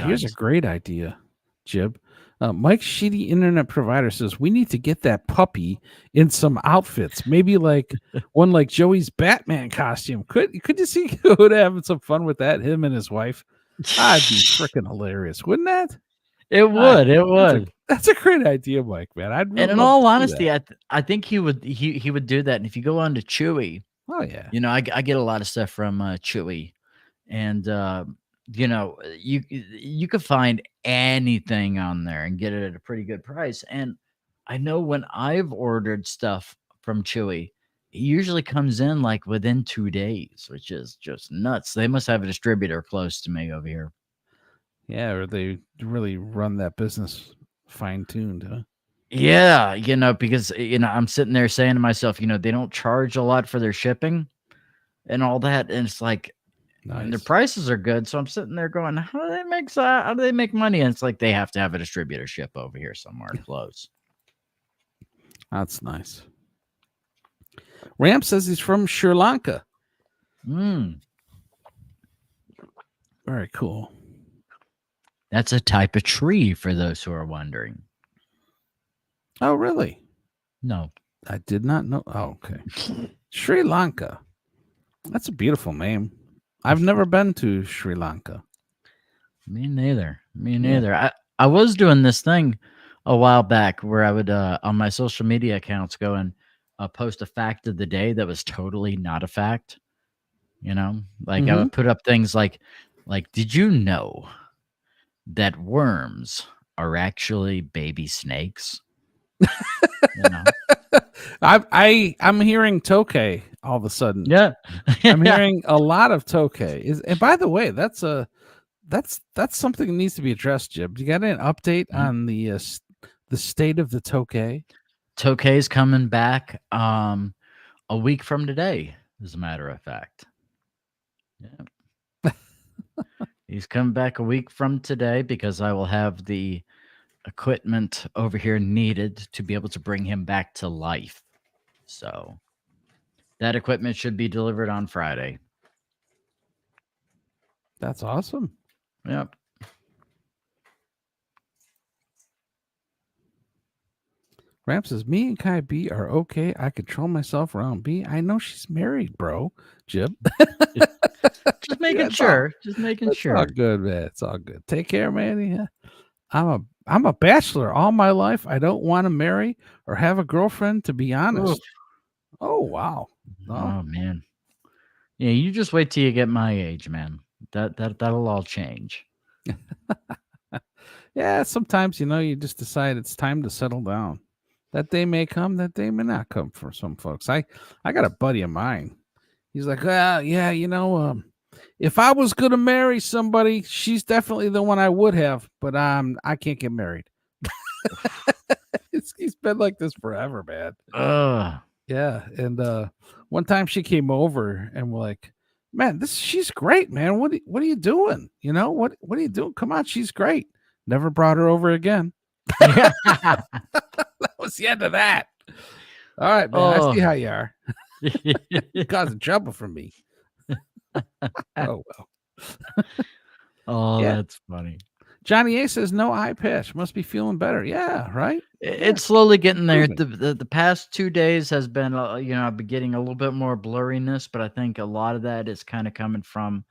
[SPEAKER 2] Here's a great idea, Jib. Mike Sheedy, internet provider, says we need to get that puppy in some outfits, maybe like one like Joey's Batman costume. Could you see Coda having some fun with that? Him and his wife. That'd be freaking hilarious, wouldn't that?
[SPEAKER 3] It would. It would.
[SPEAKER 2] That's a great idea, Mike. Man,
[SPEAKER 3] and in all honesty, I think he would do that. And if you go on to Chewy,
[SPEAKER 2] oh yeah,
[SPEAKER 3] I get a lot of stuff from Chewy, and you could find anything on there and get it at a pretty good price. And I know when I've ordered stuff from Chewy, it usually comes in like within 2 days, which is just nuts. They must have a distributor close to me over here.
[SPEAKER 2] Yeah, or they really run that business fine-tuned, huh?
[SPEAKER 3] Yeah, because I'm sitting there saying to myself, they don't charge a lot for their shipping and all that, and it's like, nice. And their prices are good. So I'm sitting there going, how do they make money? And it's like they have to have a distributor ship over here somewhere close.
[SPEAKER 2] That's nice. Ram says he's from Sri Lanka.
[SPEAKER 3] Very
[SPEAKER 2] cool.
[SPEAKER 3] That's a type of tree, for those who are wondering.
[SPEAKER 2] Oh, really?
[SPEAKER 3] No.
[SPEAKER 2] I did not know. Oh, okay. Sri Lanka. That's a beautiful name. I've never been to Sri Lanka.
[SPEAKER 3] Me neither. Me neither. I was doing this thing a while back where I would on my social media accounts go and post a fact of the day that was totally not a fact. You know, like I would put up things like did you know that worms are actually baby snakes? You know?
[SPEAKER 2] I'm hearing Tokay all of a sudden.
[SPEAKER 3] Yeah.
[SPEAKER 2] I'm hearing a lot of Tokay. And by the way, that's something that needs to be addressed, Jib. You got an update on the state of the Tokay?
[SPEAKER 3] Tokay's coming back a week from today, as a matter of fact. Yeah. He's coming back a week from today because I will have the equipment over here needed to be able to bring him back to life. So that equipment should be delivered on Friday.
[SPEAKER 2] That's awesome.
[SPEAKER 3] Yep.
[SPEAKER 2] Ram says, me and Ky B are okay. I control myself around B. I know she's married, bro. Jib.
[SPEAKER 3] Just making sure. Just making sure.
[SPEAKER 2] It's all good, man. It's all good. Take care, man. Yeah. I'm a bachelor all my life. I don't want to marry or have a girlfriend, to be honest.
[SPEAKER 3] Oof.
[SPEAKER 2] Oh, wow.
[SPEAKER 3] Oh, man. Yeah, you just wait till you get my age, man. That'll all change.
[SPEAKER 2] Yeah, sometimes, you just decide it's time to settle down. That day may come, that day may not come for some folks. I got a buddy of mine. He's like, yeah, if I was going to marry somebody, she's definitely the one I would have, but I can't get married. He's been like this forever, man. Yeah. And one time she came over and we're like, man, she's great, man. What are you doing? What are you doing? Come on, she's great. Never brought her over again. That was the end of that. All right, man. I see how you are. You're causing trouble for me. Oh, well.
[SPEAKER 3] Yeah. That's funny.
[SPEAKER 2] Johnny A says no eye patch. Must be feeling better. Yeah, right.
[SPEAKER 3] It's slowly getting there. The past 2 days has been, I've been getting a little bit more blurriness, but I think a lot of that is kind of coming from,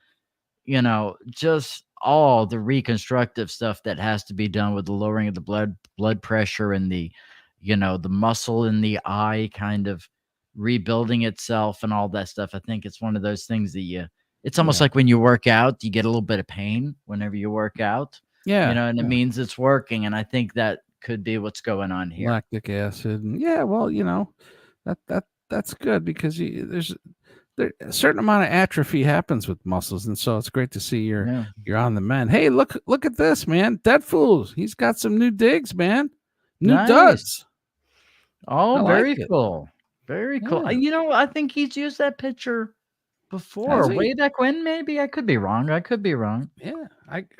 [SPEAKER 3] just all the reconstructive stuff that has to be done with the lowering of the blood pressure and the muscle in the eye kind of rebuilding itself and all that stuff. I think it's one of those things that it's almost like when you work out, you get a little bit of pain whenever you work out.
[SPEAKER 2] Yeah.
[SPEAKER 3] And it means it's working. And I think that could be what's going on here.
[SPEAKER 2] Lactic acid. And that's good because there's a certain amount of atrophy happens with muscles. And so it's great to see you're on the mend. Hey, look at this, man. Dead Fools. He's got some new digs, man. New duds.
[SPEAKER 3] Oh, very cool. Very cool.
[SPEAKER 2] Yeah.
[SPEAKER 3] I think he's used that picture before, way back when. Maybe I could be wrong.
[SPEAKER 2] Yeah,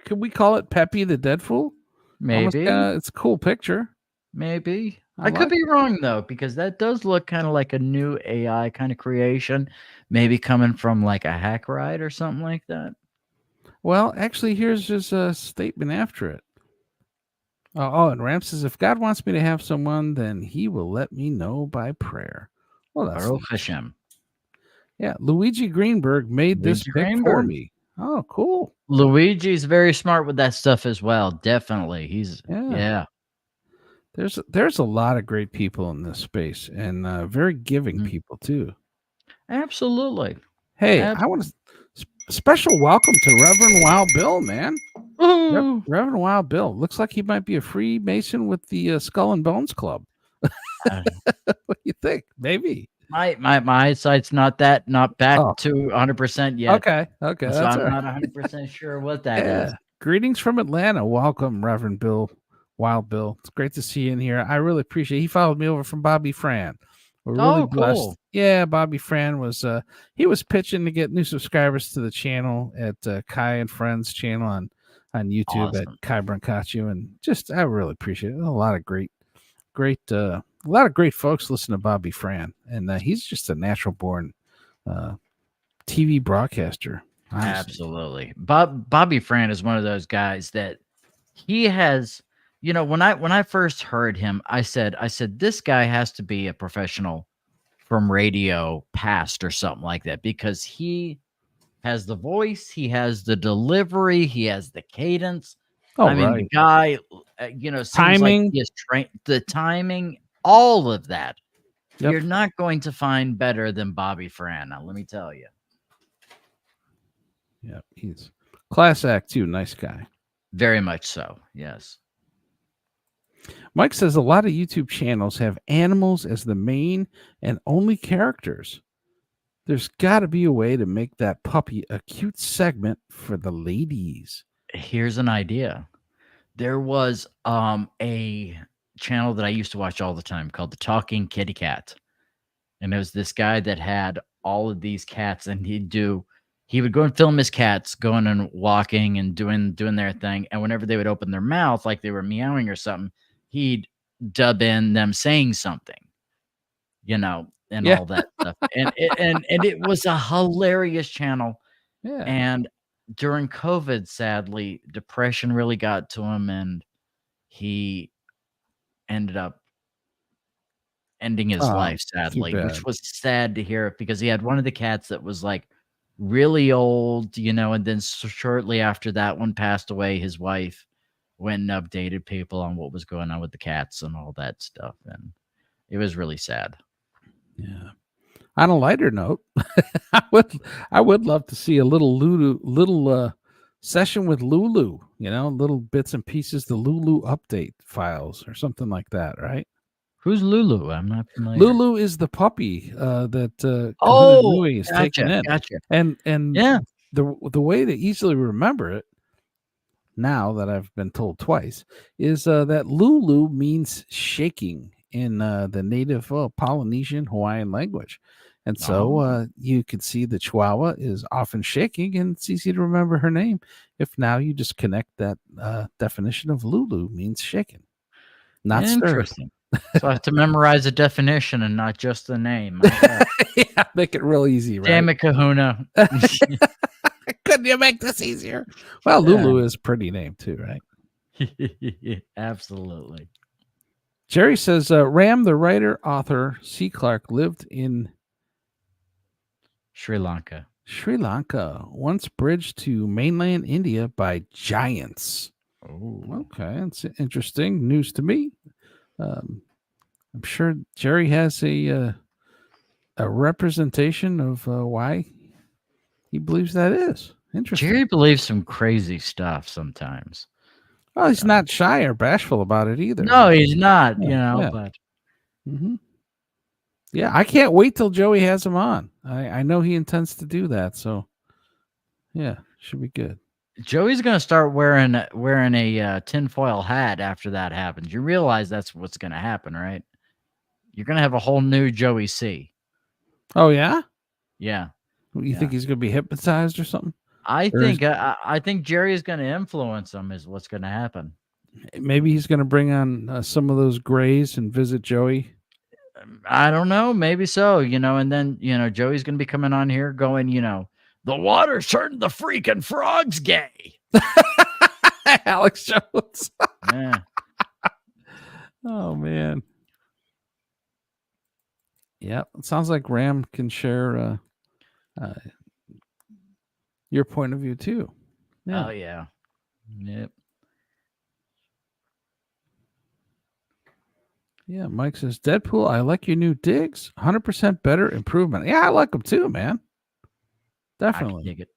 [SPEAKER 2] could we call it Peppy the Dead Fool?
[SPEAKER 3] Maybe
[SPEAKER 2] it's a cool picture.
[SPEAKER 3] Maybe I could be wrong though, because that does look kind of like a new AI kind of creation, maybe coming from like a hack ride or something like that.
[SPEAKER 2] Well, actually, here's just a statement after it. And Ram says, if God wants me to have someone, then he will let me know by prayer. Well, that's
[SPEAKER 3] Baruch Hashem.
[SPEAKER 2] Yeah, Luigi Greenberg made this pic for me. Oh, cool.
[SPEAKER 3] Luigi's very smart with that stuff as well. Definitely. He's
[SPEAKER 2] There's a lot of great people in this space and very giving people too.
[SPEAKER 3] Absolutely.
[SPEAKER 2] Hey, I want to special welcome to Reverend Wild Bill, man. Reverend Wild Bill. Looks like he might be a Freemason with the Skull and Bones Club. What do you think? Maybe.
[SPEAKER 3] My eyesight's not back to 100% yet.
[SPEAKER 2] Okay.
[SPEAKER 3] So
[SPEAKER 2] That's
[SPEAKER 3] I'm not 100% sure what that is.
[SPEAKER 2] Greetings from Atlanta. Welcome, Reverend Bill. Wild Bill. It's great to see you in here. I really appreciate it. He followed me over from Bobby Fran. We're really blessed. Cool. Yeah, Bobby Fran was he was pitching to get new subscribers to the channel at Ky and Friends channel on YouTube at Ky Brancaccio, and I really appreciate it. A lot of great folks listen to Bobby Fran, and he's just a natural born TV broadcaster. Honestly.
[SPEAKER 3] Absolutely. Bobby Fran is one of those guys that he has, when I first heard him, I said, this guy has to be a professional from radio past or something like that, because he has the voice, he has the delivery, he has the cadence.
[SPEAKER 2] Oh,
[SPEAKER 3] I mean, the
[SPEAKER 2] right.
[SPEAKER 3] guy, seems like
[SPEAKER 2] Timing.
[SPEAKER 3] he is trained. The timing, all of that.
[SPEAKER 2] Yep.
[SPEAKER 3] You're not going to find better than Bobby Fran. Now, let me tell you.
[SPEAKER 2] Yeah, he's class act too. Nice guy.
[SPEAKER 3] Very much so. Yes.
[SPEAKER 2] Mike says a lot of YouTube channels have animals as the main and only characters. There's got to be a way to make that puppy a cute segment for the ladies.
[SPEAKER 3] Here's an idea. There was a channel that I used to watch all the time called The Talking Kitty Cat. And it was this guy that had all of these cats, and he would go and film his cats going and walking and doing their thing. And whenever they would open their mouth, like they were meowing or something, he'd dub in them saying something, and all that stuff. And it was a hilarious channel.
[SPEAKER 2] Yeah.
[SPEAKER 3] And during COVID, sadly, depression really got to him, and he ended up ending his life, sadly, which was sad to hear, because he had one of the cats that was like really old, and then shortly after that one passed away, his wife went and updated people on what was going on with the cats and all that stuff. And it was really sad.
[SPEAKER 2] Yeah. On a lighter note, I would love to see a little session with Lulu, little bits and pieces, the Lulu update files or something like that, right?
[SPEAKER 3] Who's Lulu? I'm not familiar.
[SPEAKER 2] Lulu is the puppy that Nui is taking in.
[SPEAKER 3] Gotcha.
[SPEAKER 2] And
[SPEAKER 3] yeah,
[SPEAKER 2] the way to easily remember it, now that I've been told twice, is that Lulu means shaking in the native Polynesian Hawaiian language. And so you can see the Chihuahua is often shaking, and it's easy to remember her name if now you just connect that definition of Lulu means shaking, not stirred.
[SPEAKER 3] Interesting. So I have to memorize a definition and not just the name.
[SPEAKER 2] Yeah, make it real easy, right?
[SPEAKER 3] Damn it, Kahuna.
[SPEAKER 2] Couldn't you make this easier? Well, Lulu is a pretty name too, right?
[SPEAKER 3] Absolutely.
[SPEAKER 2] Jerry says, Ram, the writer, author, C. Clarke, lived in
[SPEAKER 3] Sri Lanka,
[SPEAKER 2] once bridged to mainland India by giants.
[SPEAKER 3] Oh,
[SPEAKER 2] okay. That's interesting news to me. I'm sure Jerry has a representation of why he believes that is. Interesting.
[SPEAKER 3] Jerry believes some crazy stuff sometimes.
[SPEAKER 2] Well, he's not shy or bashful about it either.
[SPEAKER 3] No, he's not,
[SPEAKER 2] Yeah.
[SPEAKER 3] but
[SPEAKER 2] yeah, I can't wait till Joey has him on. I know he intends to do that, so yeah, should be good.
[SPEAKER 3] Joey's going to start wearing a tinfoil hat after that happens. You realize that's what's going to happen, right? You're going to have a whole new Joey C.
[SPEAKER 2] Oh, yeah?
[SPEAKER 3] Yeah.
[SPEAKER 2] You think he's going to be hypnotized or something?
[SPEAKER 3] I think Jerry is going to influence him is what's going to happen.
[SPEAKER 2] Maybe he's going to bring on some of those grays and visit Joey.
[SPEAKER 3] I don't know. Maybe so, and then, Joey's going to be coming on here going, the water turned the freaking frogs gay.
[SPEAKER 2] Alex Jones.
[SPEAKER 3] Yeah.
[SPEAKER 2] Oh, man. Yeah, it sounds like Ram can share your point of view, too. Yeah.
[SPEAKER 3] Oh, yeah. Yep.
[SPEAKER 2] Yeah, Mike says, Deadpool, I like your new digs. 100% better improvement. Yeah, I like them too, man. Definitely.
[SPEAKER 3] I dig it.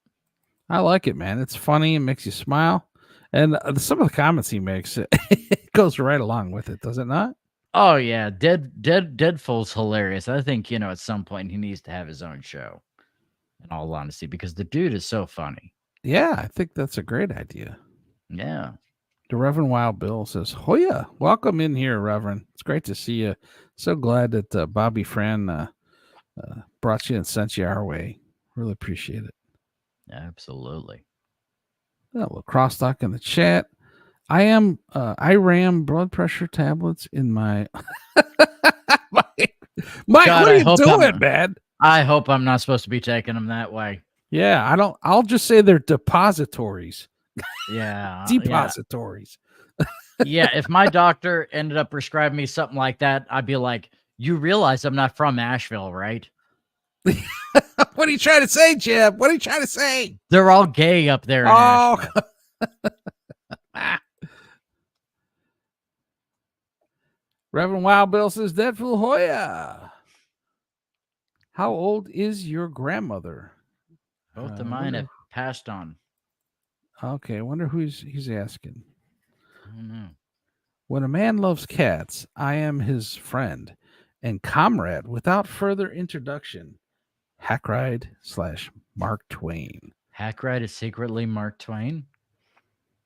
[SPEAKER 2] I like it, man. It's funny. It makes you smile. And some of the comments he makes, it goes right along with it, does it not?
[SPEAKER 3] Oh, yeah. Deadpool's hilarious. I think, at some point he needs to have his own show, in all honesty, because the dude is so funny.
[SPEAKER 2] Yeah, I think that's a great idea.
[SPEAKER 3] Yeah.
[SPEAKER 2] The Reverend Wild Bill says, Hoya, welcome in here, Reverend. It's great to see you. So glad that Bobby Fran brought you and sent you our way. Really appreciate it.
[SPEAKER 3] Absolutely.
[SPEAKER 2] A little crosstalk in the chat. I ram blood pressure tablets in my Mike,
[SPEAKER 3] God,
[SPEAKER 2] what are you doing, man?
[SPEAKER 3] I hope I'm not supposed to be taking them that way.
[SPEAKER 2] Yeah, I'll just say they're depositories.
[SPEAKER 3] Yeah.
[SPEAKER 2] Depositories.
[SPEAKER 3] Yeah, if my doctor ended up prescribing me something like that, I'd be like, you realize I'm not from Asheville, right?
[SPEAKER 2] What are you trying to say, Jim? What are you trying to say?
[SPEAKER 3] They're all gay up there in Asheville.
[SPEAKER 2] Reverend Wild Bill says, Deadpool Hoya. How old is your grandmother?
[SPEAKER 3] Both of mine have passed on.
[SPEAKER 2] Okay, I wonder who he's asking.
[SPEAKER 3] I don't know.
[SPEAKER 2] When a man loves cats, I am his friend and comrade without further introduction. Hackride / Mark Twain.
[SPEAKER 3] Hackride is secretly Mark Twain?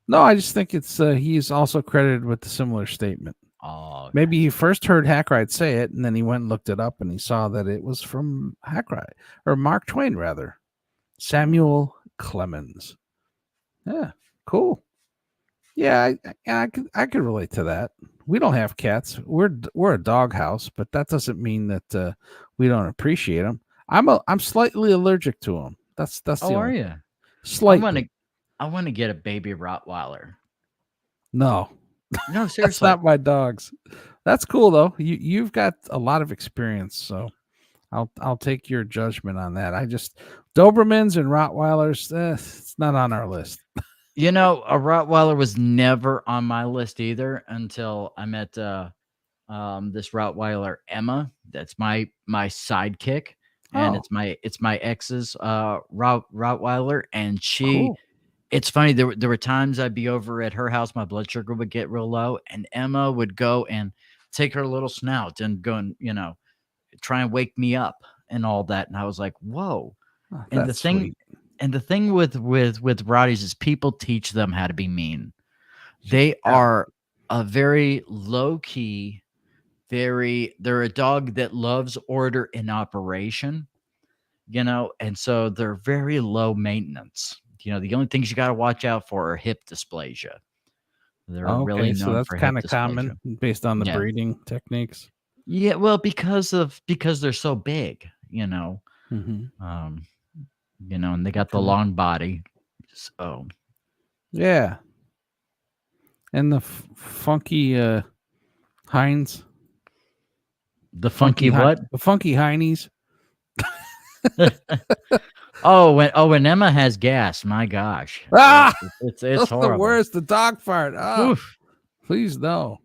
[SPEAKER 2] No, I just think it's he's also credited with the similar statement.
[SPEAKER 3] Oh, okay.
[SPEAKER 2] Maybe he first heard Hackride say it, and then he went and looked it up, and he saw that it was from Hackride, or Mark Twain, rather. Samuel Clemens. Yeah, cool. Yeah, I could relate to that. We don't have cats. We're a dog house, but that doesn't mean that we don't appreciate them. I'm slightly allergic to them. That's the
[SPEAKER 3] Oh, are
[SPEAKER 2] only
[SPEAKER 3] you?
[SPEAKER 2] slightly.
[SPEAKER 3] I want to get a baby Rottweiler.
[SPEAKER 2] No,
[SPEAKER 3] No,
[SPEAKER 2] that's
[SPEAKER 3] seriously.
[SPEAKER 2] not my dogs. That's cool though. You've got a lot of experience, so I'll take your judgment on that. Dobermans and Rottweilers, it's not on our list.
[SPEAKER 3] You know, a Rottweiler was never on my list either until I met this Rottweiler Emma. That's my sidekick, and it's my ex's Rottweiler, and she.
[SPEAKER 2] Cool.
[SPEAKER 3] It's funny. There were times I'd be over at her house, my blood sugar would get real low, and Emma would go and take her little snout and go and try and wake me up and all that. And I was like, whoa.
[SPEAKER 2] Oh,
[SPEAKER 3] And the thing.
[SPEAKER 2] sweet.
[SPEAKER 3] And the thing with Rotties is people teach them how to be mean. They are a very low key, they're a dog that loves order and operation, and so they're very low maintenance. The only things you got to watch out for are hip dysplasia. They're really known
[SPEAKER 2] so that's
[SPEAKER 3] for
[SPEAKER 2] kind of
[SPEAKER 3] hip
[SPEAKER 2] common
[SPEAKER 3] dysplasia.
[SPEAKER 2] based on the breeding techniques.
[SPEAKER 3] Yeah, well, because they're so big,
[SPEAKER 2] Mm-hmm.
[SPEAKER 3] And they got the long body. So
[SPEAKER 2] Yeah. And the funky Heinz.
[SPEAKER 3] the funky what?
[SPEAKER 2] The funky Heinies.
[SPEAKER 3] when Emma has gas, my gosh.
[SPEAKER 2] Ah!
[SPEAKER 3] It's
[SPEAKER 2] That's
[SPEAKER 3] horrible.
[SPEAKER 2] the worst. The dog fart. Oh,
[SPEAKER 3] Oof.
[SPEAKER 2] please no.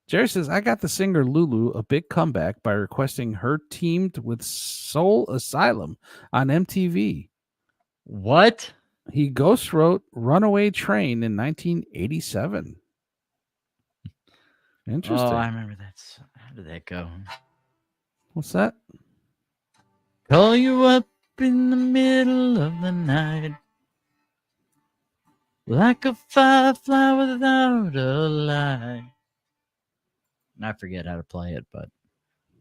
[SPEAKER 2] Jerry says, I got the singer Lulu a big comeback by requesting her teamed with Soul Asylum on MTV.
[SPEAKER 3] What?
[SPEAKER 2] He ghost wrote Runaway Train in 1987. Interesting.
[SPEAKER 3] Oh, I remember that. How did that go?
[SPEAKER 2] What's that?
[SPEAKER 3] Call you up in the middle of the night, like a firefly without a light. And I forget how to play it, but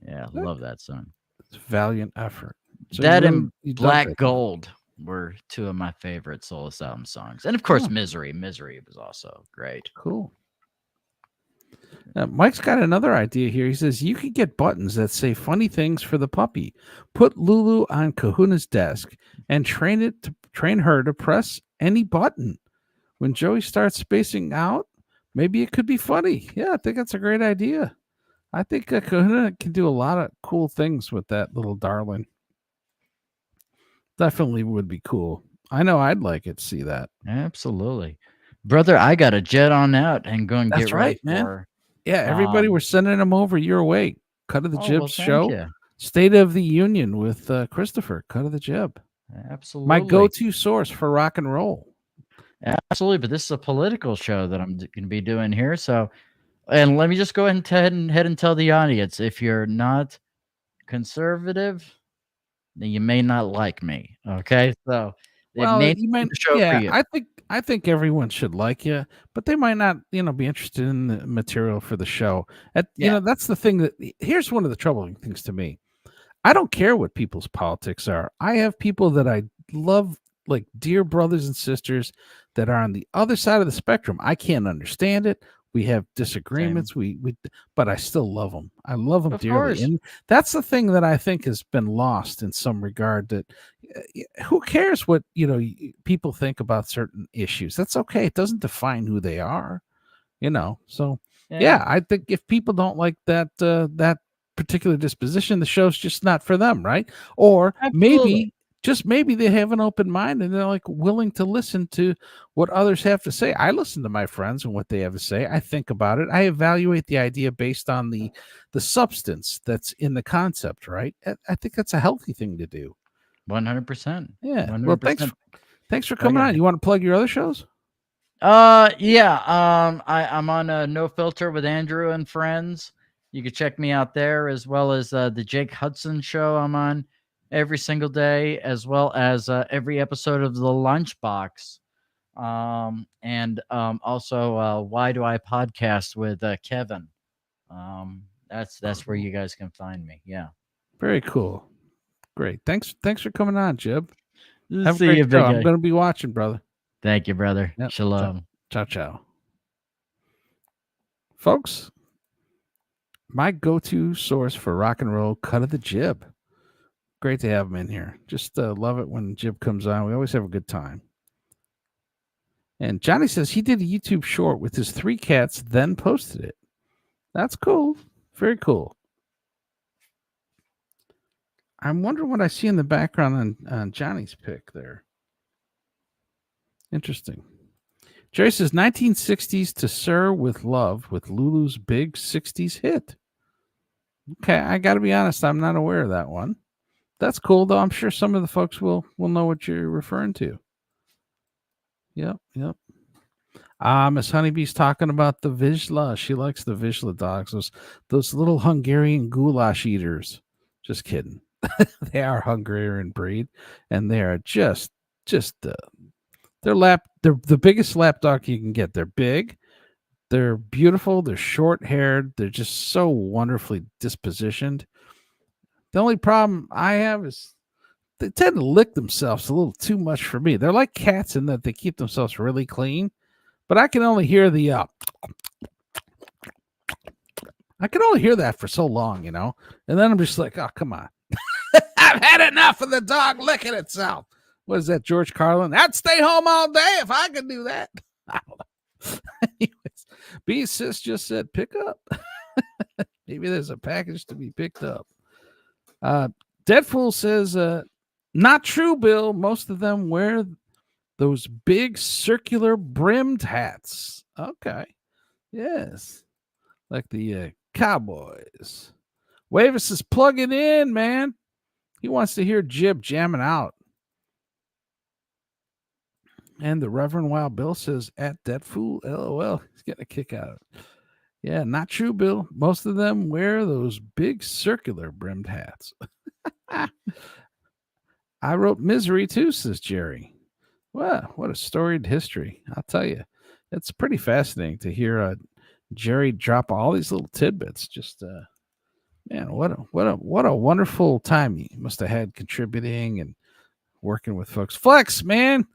[SPEAKER 3] yeah, I love that song.
[SPEAKER 2] It's a valiant effort. So
[SPEAKER 3] That
[SPEAKER 2] you
[SPEAKER 3] and
[SPEAKER 2] dug
[SPEAKER 3] Black
[SPEAKER 2] it.
[SPEAKER 3] Gold were two of my favorite Soul Asylum songs. And of course, Misery. Misery was also great.
[SPEAKER 2] Cool. Mike's got another idea here. He says you could get buttons that say funny things for the puppy. Put Lulu on Kahuna's desk and train her to press any button. When Joey starts spacing out, maybe it could be funny. Yeah, I think that's a great idea. I think Kahuna can do a lot of cool things with that little darling. Definitely would be cool. I know I'd like it to see that.
[SPEAKER 3] Absolutely. Brother, I got to jet on out and go and
[SPEAKER 2] That's
[SPEAKER 3] get
[SPEAKER 2] right,
[SPEAKER 3] ready
[SPEAKER 2] man.
[SPEAKER 3] for...
[SPEAKER 2] Yeah, everybody, we're sending them over your way. Cut of the Jibs
[SPEAKER 3] thank
[SPEAKER 2] show.
[SPEAKER 3] you.
[SPEAKER 2] State of the Union with Christopher. Cut of the Jib.
[SPEAKER 3] Absolutely.
[SPEAKER 2] My go-to source for rock and roll.
[SPEAKER 3] Absolutely, but this is a political show that I'm going to be doing here. So, and let me just go ahead and tell the audience, if you're not conservative, then you may not like me. Okay, so
[SPEAKER 2] Well,
[SPEAKER 3] may
[SPEAKER 2] you might,
[SPEAKER 3] the show for you.
[SPEAKER 2] I think everyone should like you, but they might not, be interested in the material for the show. That's the thing here's one of the troubling things to me. I don't care what people's politics are. I have people that I love, like dear brothers and sisters, that are on the other side of the spectrum. I can't understand it. We have disagreements. But I still love them. I love them dearly.
[SPEAKER 3] Course.
[SPEAKER 2] And that's the thing that I think has been lost in some regard, that who cares what, people think about certain issues. That's okay. It doesn't define who they are, So yeah, I think if people don't like that particular disposition, the show's just not for them, right? Or
[SPEAKER 3] Absolutely.
[SPEAKER 2] maybe they have an open mind and they're like willing to listen to what others have to say. I listen to my friends and what they have to say. I think about it. I evaluate the idea based on the substance that's in the concept, right? I think that's a healthy thing to do.
[SPEAKER 3] 100%.
[SPEAKER 2] Yeah.
[SPEAKER 3] 100%.
[SPEAKER 2] Well, thanks for coming on. You want to plug your other shows?
[SPEAKER 3] Yeah. I'm on No Filter with Andrew and friends. You can check me out there, as well as the Jake Hudson show I'm on every single day, as well as every episode of the Lunchbox. And also Why Do I Podcast with Kevin. That's where you guys can find me. Yeah.
[SPEAKER 2] Very cool. Great. Thanks for coming on, Jib. Have
[SPEAKER 3] See
[SPEAKER 2] a great
[SPEAKER 3] you,
[SPEAKER 2] show.
[SPEAKER 3] big
[SPEAKER 2] I'm
[SPEAKER 3] guy.
[SPEAKER 2] going to be watching, brother.
[SPEAKER 3] Thank you, brother.
[SPEAKER 2] Yep.
[SPEAKER 3] Shalom.
[SPEAKER 2] Ciao. Folks, my go-to source for rock and roll, Cut of the Jib. Great to have him in here. Just love it when Jib comes on. We always have a good time. And Johnny says he did a YouTube short with his 3 cats, then posted it. That's cool. Very cool. I'm wondering what I see in the background on Johnny's pic there. Interesting. Jerry says 1960s to Sir with Love with Lulu's big 60s hit. Okay, I got to be honest, I'm not aware of that one. That's cool, though. I'm sure some of the folks will know what you're referring to. Yep. Miss Honeybee's talking about the Vizsla. She likes the Vizsla dogs. Those little Hungarian goulash eaters. Just kidding. They are Hungarian breed, and they are just they're the biggest lap dog you can get. They're big, they're beautiful, they're short-haired, they're just so wonderfully dispositioned. The only problem I have is they tend to lick themselves a little too much for me. They're like cats in that they keep themselves really clean, but I can only hear that for so long, and then I'm just like, oh, come on. I've had enough of the dog licking itself. What is that, George Carlin? I'd stay home all day if I could do that. I don't know. Anyways, B Sis just said pick up. Maybe there's a package to be picked up. Deadfool says, not true, Bill. Most of them wear those big circular brimmed hats. Okay. Yes. Like the Cowboys. Wavis is plugging in, man. He wants to hear Jib jamming out. And the Reverend Wild Bill says, at Deadfool, LOL. He's getting a kick out of it. Yeah, not true, Bill. Most of them wear those big circular brimmed hats. I wrote Misery too, says Jerry. Well, what a storied history. I'll tell you. It's pretty fascinating to hear Jerry drop all these little tidbits. Just man, what a wonderful time you must have had contributing and working with folks. Flex, man.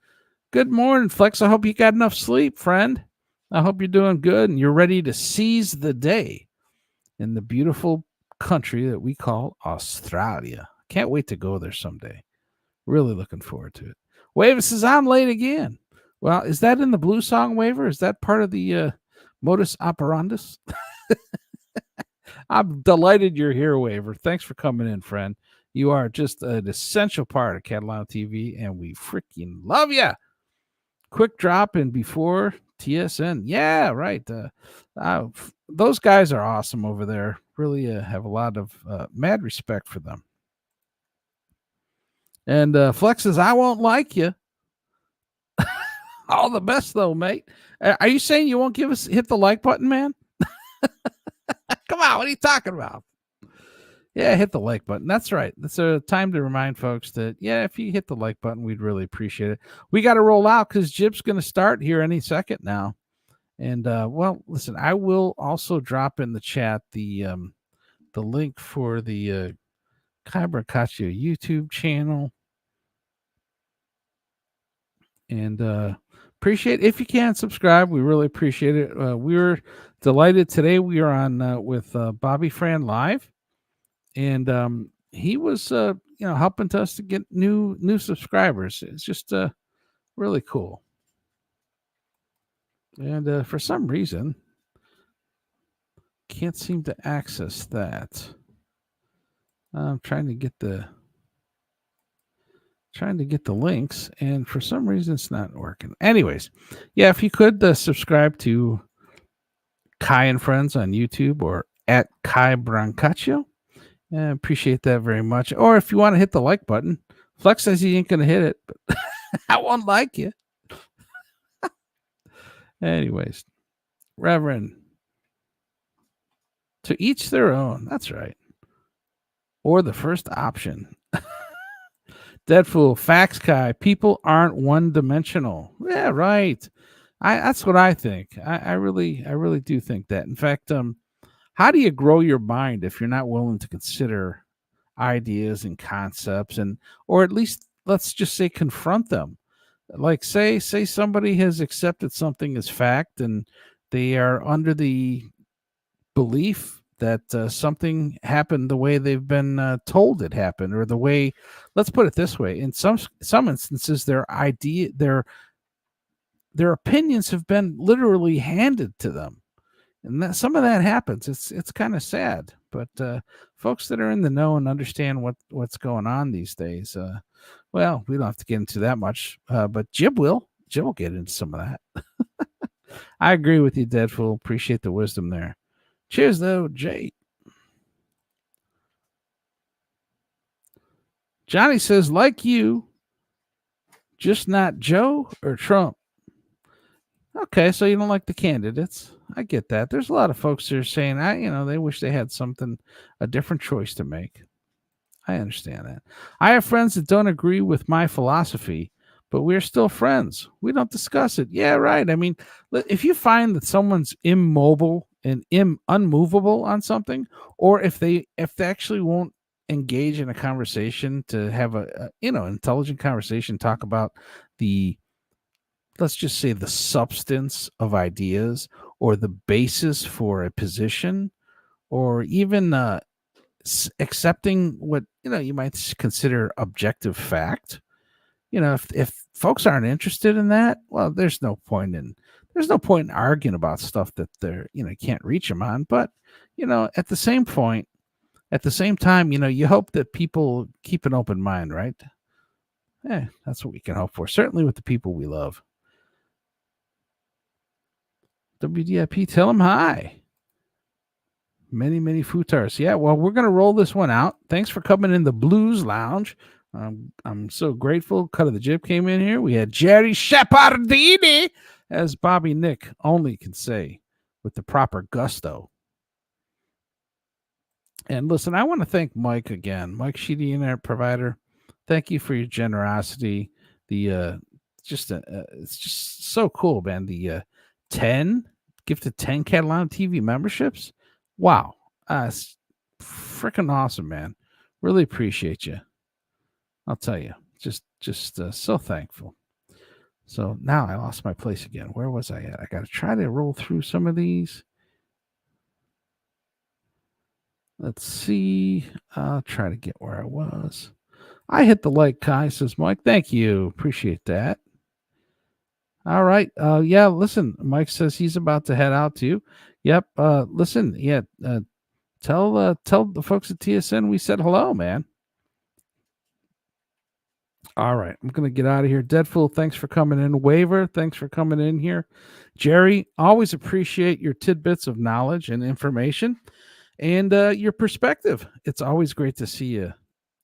[SPEAKER 2] Good morning, Flex. I hope you got enough sleep, friend. I hope you're doing good and you're ready to seize the day in the beautiful country that we call Australia. Can't wait to go there someday. Really looking forward to it. Waver says, I'm late again. Well, is that in the Blue Song, Waver? Is that part of the modus operandus? I'm delighted you're here, Waver. Thanks for coming in, friend. You are just an essential part of Catalano TV, and we freaking love you. Quick drop in before TSN. Yeah, right. Those guys are awesome over there. Really have a lot of mad respect for them. And Flex says, I won't like you. All the best, though, mate. Are you saying you won't hit the like button, man? Come on, what are you talking about? Yeah, hit the like button. That's right. That's a time to remind folks that, yeah, if you hit the like button, we'd really appreciate it. We got to roll out because Jib's going to start here any second now. And, well, listen, I will also drop in the chat the link for the Ky Brancaccio YouTube channel. And appreciate if you can subscribe. We really appreciate it. We were delighted today. We are on with Bobby Fran Live, and he was helping us to get new subscribers. It's just really cool. And for some reason, can't seem to access that. I'm trying to get the links, and for some reason it's not working. Anyways, yeah, if you could subscribe to Ky and Friends on YouTube or at Ky Brancaccio, I appreciate that very much. Or if you want to hit the like button, Flex says he ain't gonna hit it, but I won't like you. Anyways, Reverend, to each their own. That's right. Or the first option. Deadfool, facts, Ky. People aren't one-dimensional. Yeah, right. That's what I think. I really do think that. In fact, how do you grow your mind if you're not willing to consider ideas and concepts, or at least let's just say confront them? Like say somebody has accepted something as fact, and they are under the belief that something happened the way they've been told it happened, or the way, let's put it this way, in some instances their opinions have been literally handed to them, and some of that happens. It's kind of sad, but folks that are in the know and understand what's going on these days, well, we don't have to get into that much, but Jib will get into some of that. I agree with you, Deadfool. Appreciate the wisdom there. Cheers, though, Jay. Johnny says, like you, just not Joe or Trump. Okay, so you don't like the candidates. I get that. There's a lot of folks that are saying, they wish they had a different choice to make. I understand that. I have friends that don't agree with my philosophy, but we're still friends. We don't discuss it. Yeah, right. I mean, if you find that someone's immobile and unmovable on something, or if they actually won't engage in a conversation to have a intelligent conversation, talk about let's just say the substance of ideas, or the basis for a position, or even accepting what you might consider objective fact. If folks aren't interested in that, well, there's no point in arguing about stuff that they're can't reach them on. But at the same time, you hope that people keep an open mind, right? That's what we can hope for, certainly with the people we love. WDIP, tell them hi. Many futars. Yeah, well, we're gonna roll this one out. Thanks for coming in the Blues Lounge. I'm so grateful. Cut of the Jib came in here. We had Jerry Shepardini, as Bobby Nick only can say with the proper gusto. And listen, I want to thank Mike again. Mike Sheedy, Internet Provider. Thank you for your generosity. It's just so cool, man. The 10 Catalano TV memberships. Wow. It's freaking awesome, man. Really appreciate you. I'll tell you, just so thankful. So now I lost my place again. Where was I at? I got to try to roll through some of these. Let's see. I'll try to get where I was. I hit the like, Ky, says Mike. Thank you. Appreciate that. All right. Yeah, listen, Mike says he's about to head out too. Yep. Listen, yeah. Tell the folks at TSN we said hello, man. All right, I'm going to get out of here. Deadfool, thanks for coming in. Waver, thanks for coming in here. Jerry, always appreciate your tidbits of knowledge and information and your perspective. It's always great to see you.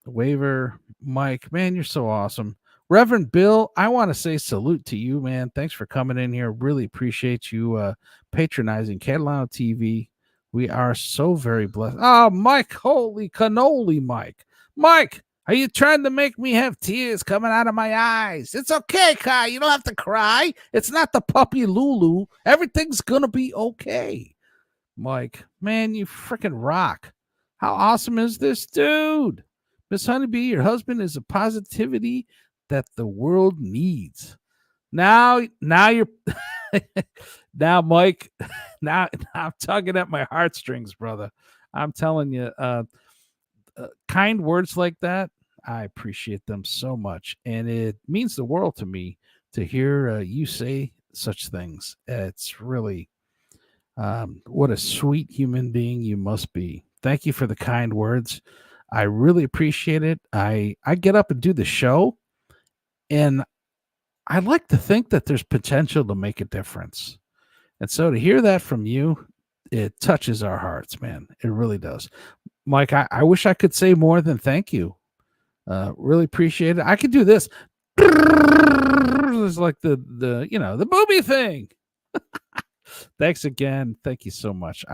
[SPEAKER 2] Waver, Mike, man, you're so awesome. Reverend Bill, I want to say salute to you, man. Thanks for coming in here. Really appreciate you patronizing Catalano TV. We are so very blessed. Oh, Mike, holy cannoli, Mike. Mike, are you trying to make me have tears coming out of my eyes? It's okay, Ky. You don't have to cry. It's not the puppy Lulu. Everything's going to be okay. Mike, man, you freaking rock. How awesome is this, dude? Miss Honeybee, your husband is a positivity that the world needs. Now you're now, Mike, now I'm tugging at my heartstrings, brother. I'm telling you, kind words like that, I appreciate them so much, and it means the world to me to hear you say such things. It's really what a sweet human being you must be. Thank you for the kind words. I really appreciate it. I get up and do the show, and I like to think that there's potential to make a difference. And so to hear that from you, it touches our hearts, man. It really does. Mike, I wish I could say more than thank you. Really appreciate it. I could do this. It's like the booby thing. Thanks again. Thank you so much.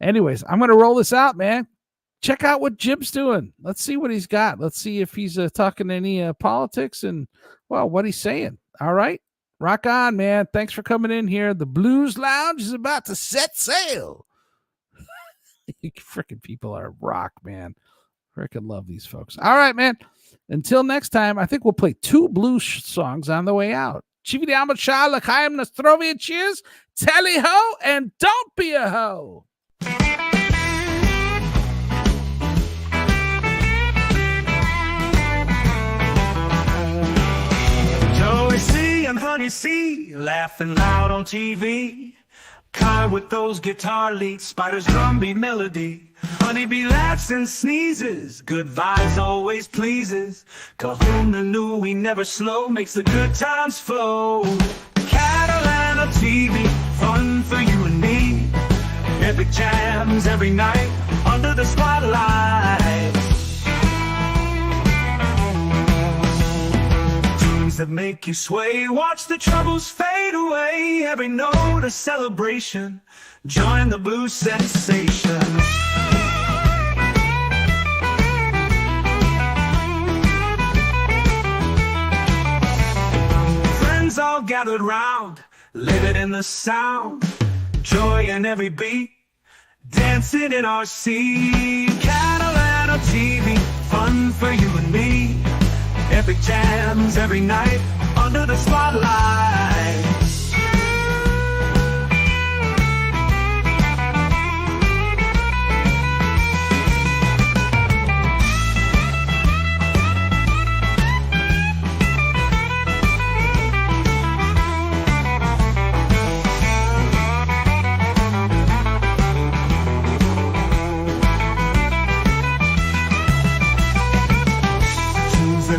[SPEAKER 2] Anyways, I'm going to roll this out, man. Check out what Jim's doing. Let's see what he's got. Let's see if he's talking any politics and, well, what he's saying. All right. Rock on, man. Thanks for coming in here. The Blues Lounge is about to set sail. You freaking people are rock, man. Freaking love these folks. All right, man. Until next time, I think we'll play 2 blues songs on the way out. Ci vediamo, ciao, l'chaim, nostrovia, cheers, tally ho, and don't be a hoe.
[SPEAKER 1] Joey C and Honey C laughing loud on TV. Ky with those guitar leads, Spider's drum beat melody. Honeybee laughs and sneezes, good vibes always pleases. Kahuna knew we never slow, makes the good times flow. Catalano TV, fun for you and me. Epic jams every night, under the spotlight. Tunes that make you sway, watch the troubles fade away. Every note a celebration, join the blues sensation. Friends all gathered round, living in the sound. Joy in every beat, dancing in our seat. Catalano TV, fun for you and me. Epic jams every night, under the spotlight.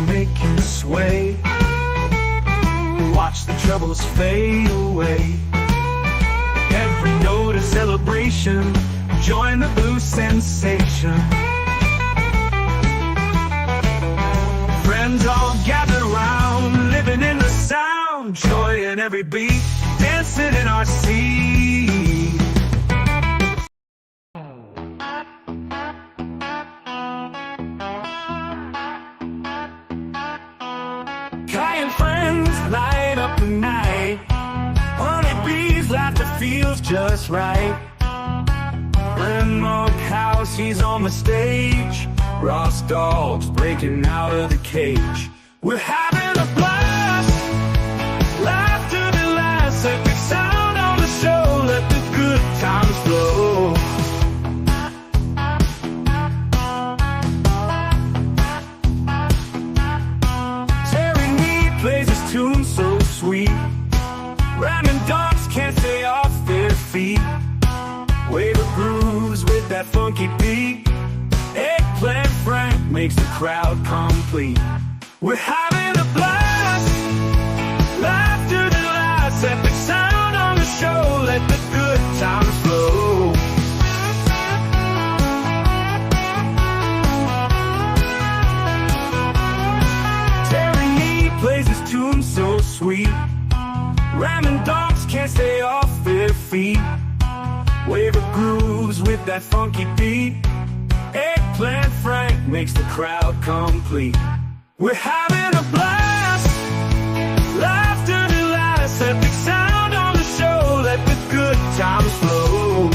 [SPEAKER 1] Make you sway, watch the troubles fade away. Every note a celebration, join the blues sensation. Friends all gather round, living in the sound. Joy in every beat, dancing in our seat. Ky and friends light up the night. Honeybees laughter feels just right. Grandma House, he's on the stage. Ross dogs breaking out of the cage. We're having a blast. Laughter that lasts. Epic sound on the show. Let the good times flow. Plays his tune so sweet. Rhyming dogs can't stay off their feet. Wave of grooves with that funky beat. Eggplant Frank makes the crowd complete. We're having a blast. Laughter that lasts. Epic sound on the show. Let the good times flow. Plays his tune so sweet. Rhyming dogs can't stay off their feet. Wave of grooves with that funky beat. Eggplant Frank makes the crowd complete. We're having a blast. Laughter that lasts. Epic sound on the show. Let the good times flow.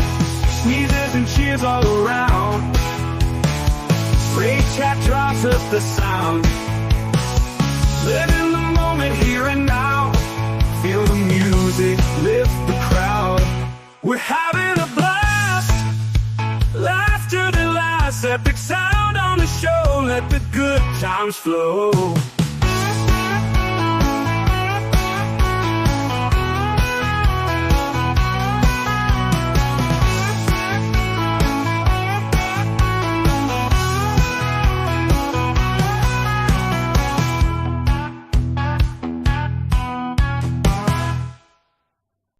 [SPEAKER 1] Sneezes and cheers all around. Great chat drops up the sound. Live in the moment here and now. Feel the music, lift the crowd. We're having a blast. Laughter that lasts. Epic sound on the show. Let the good times flow.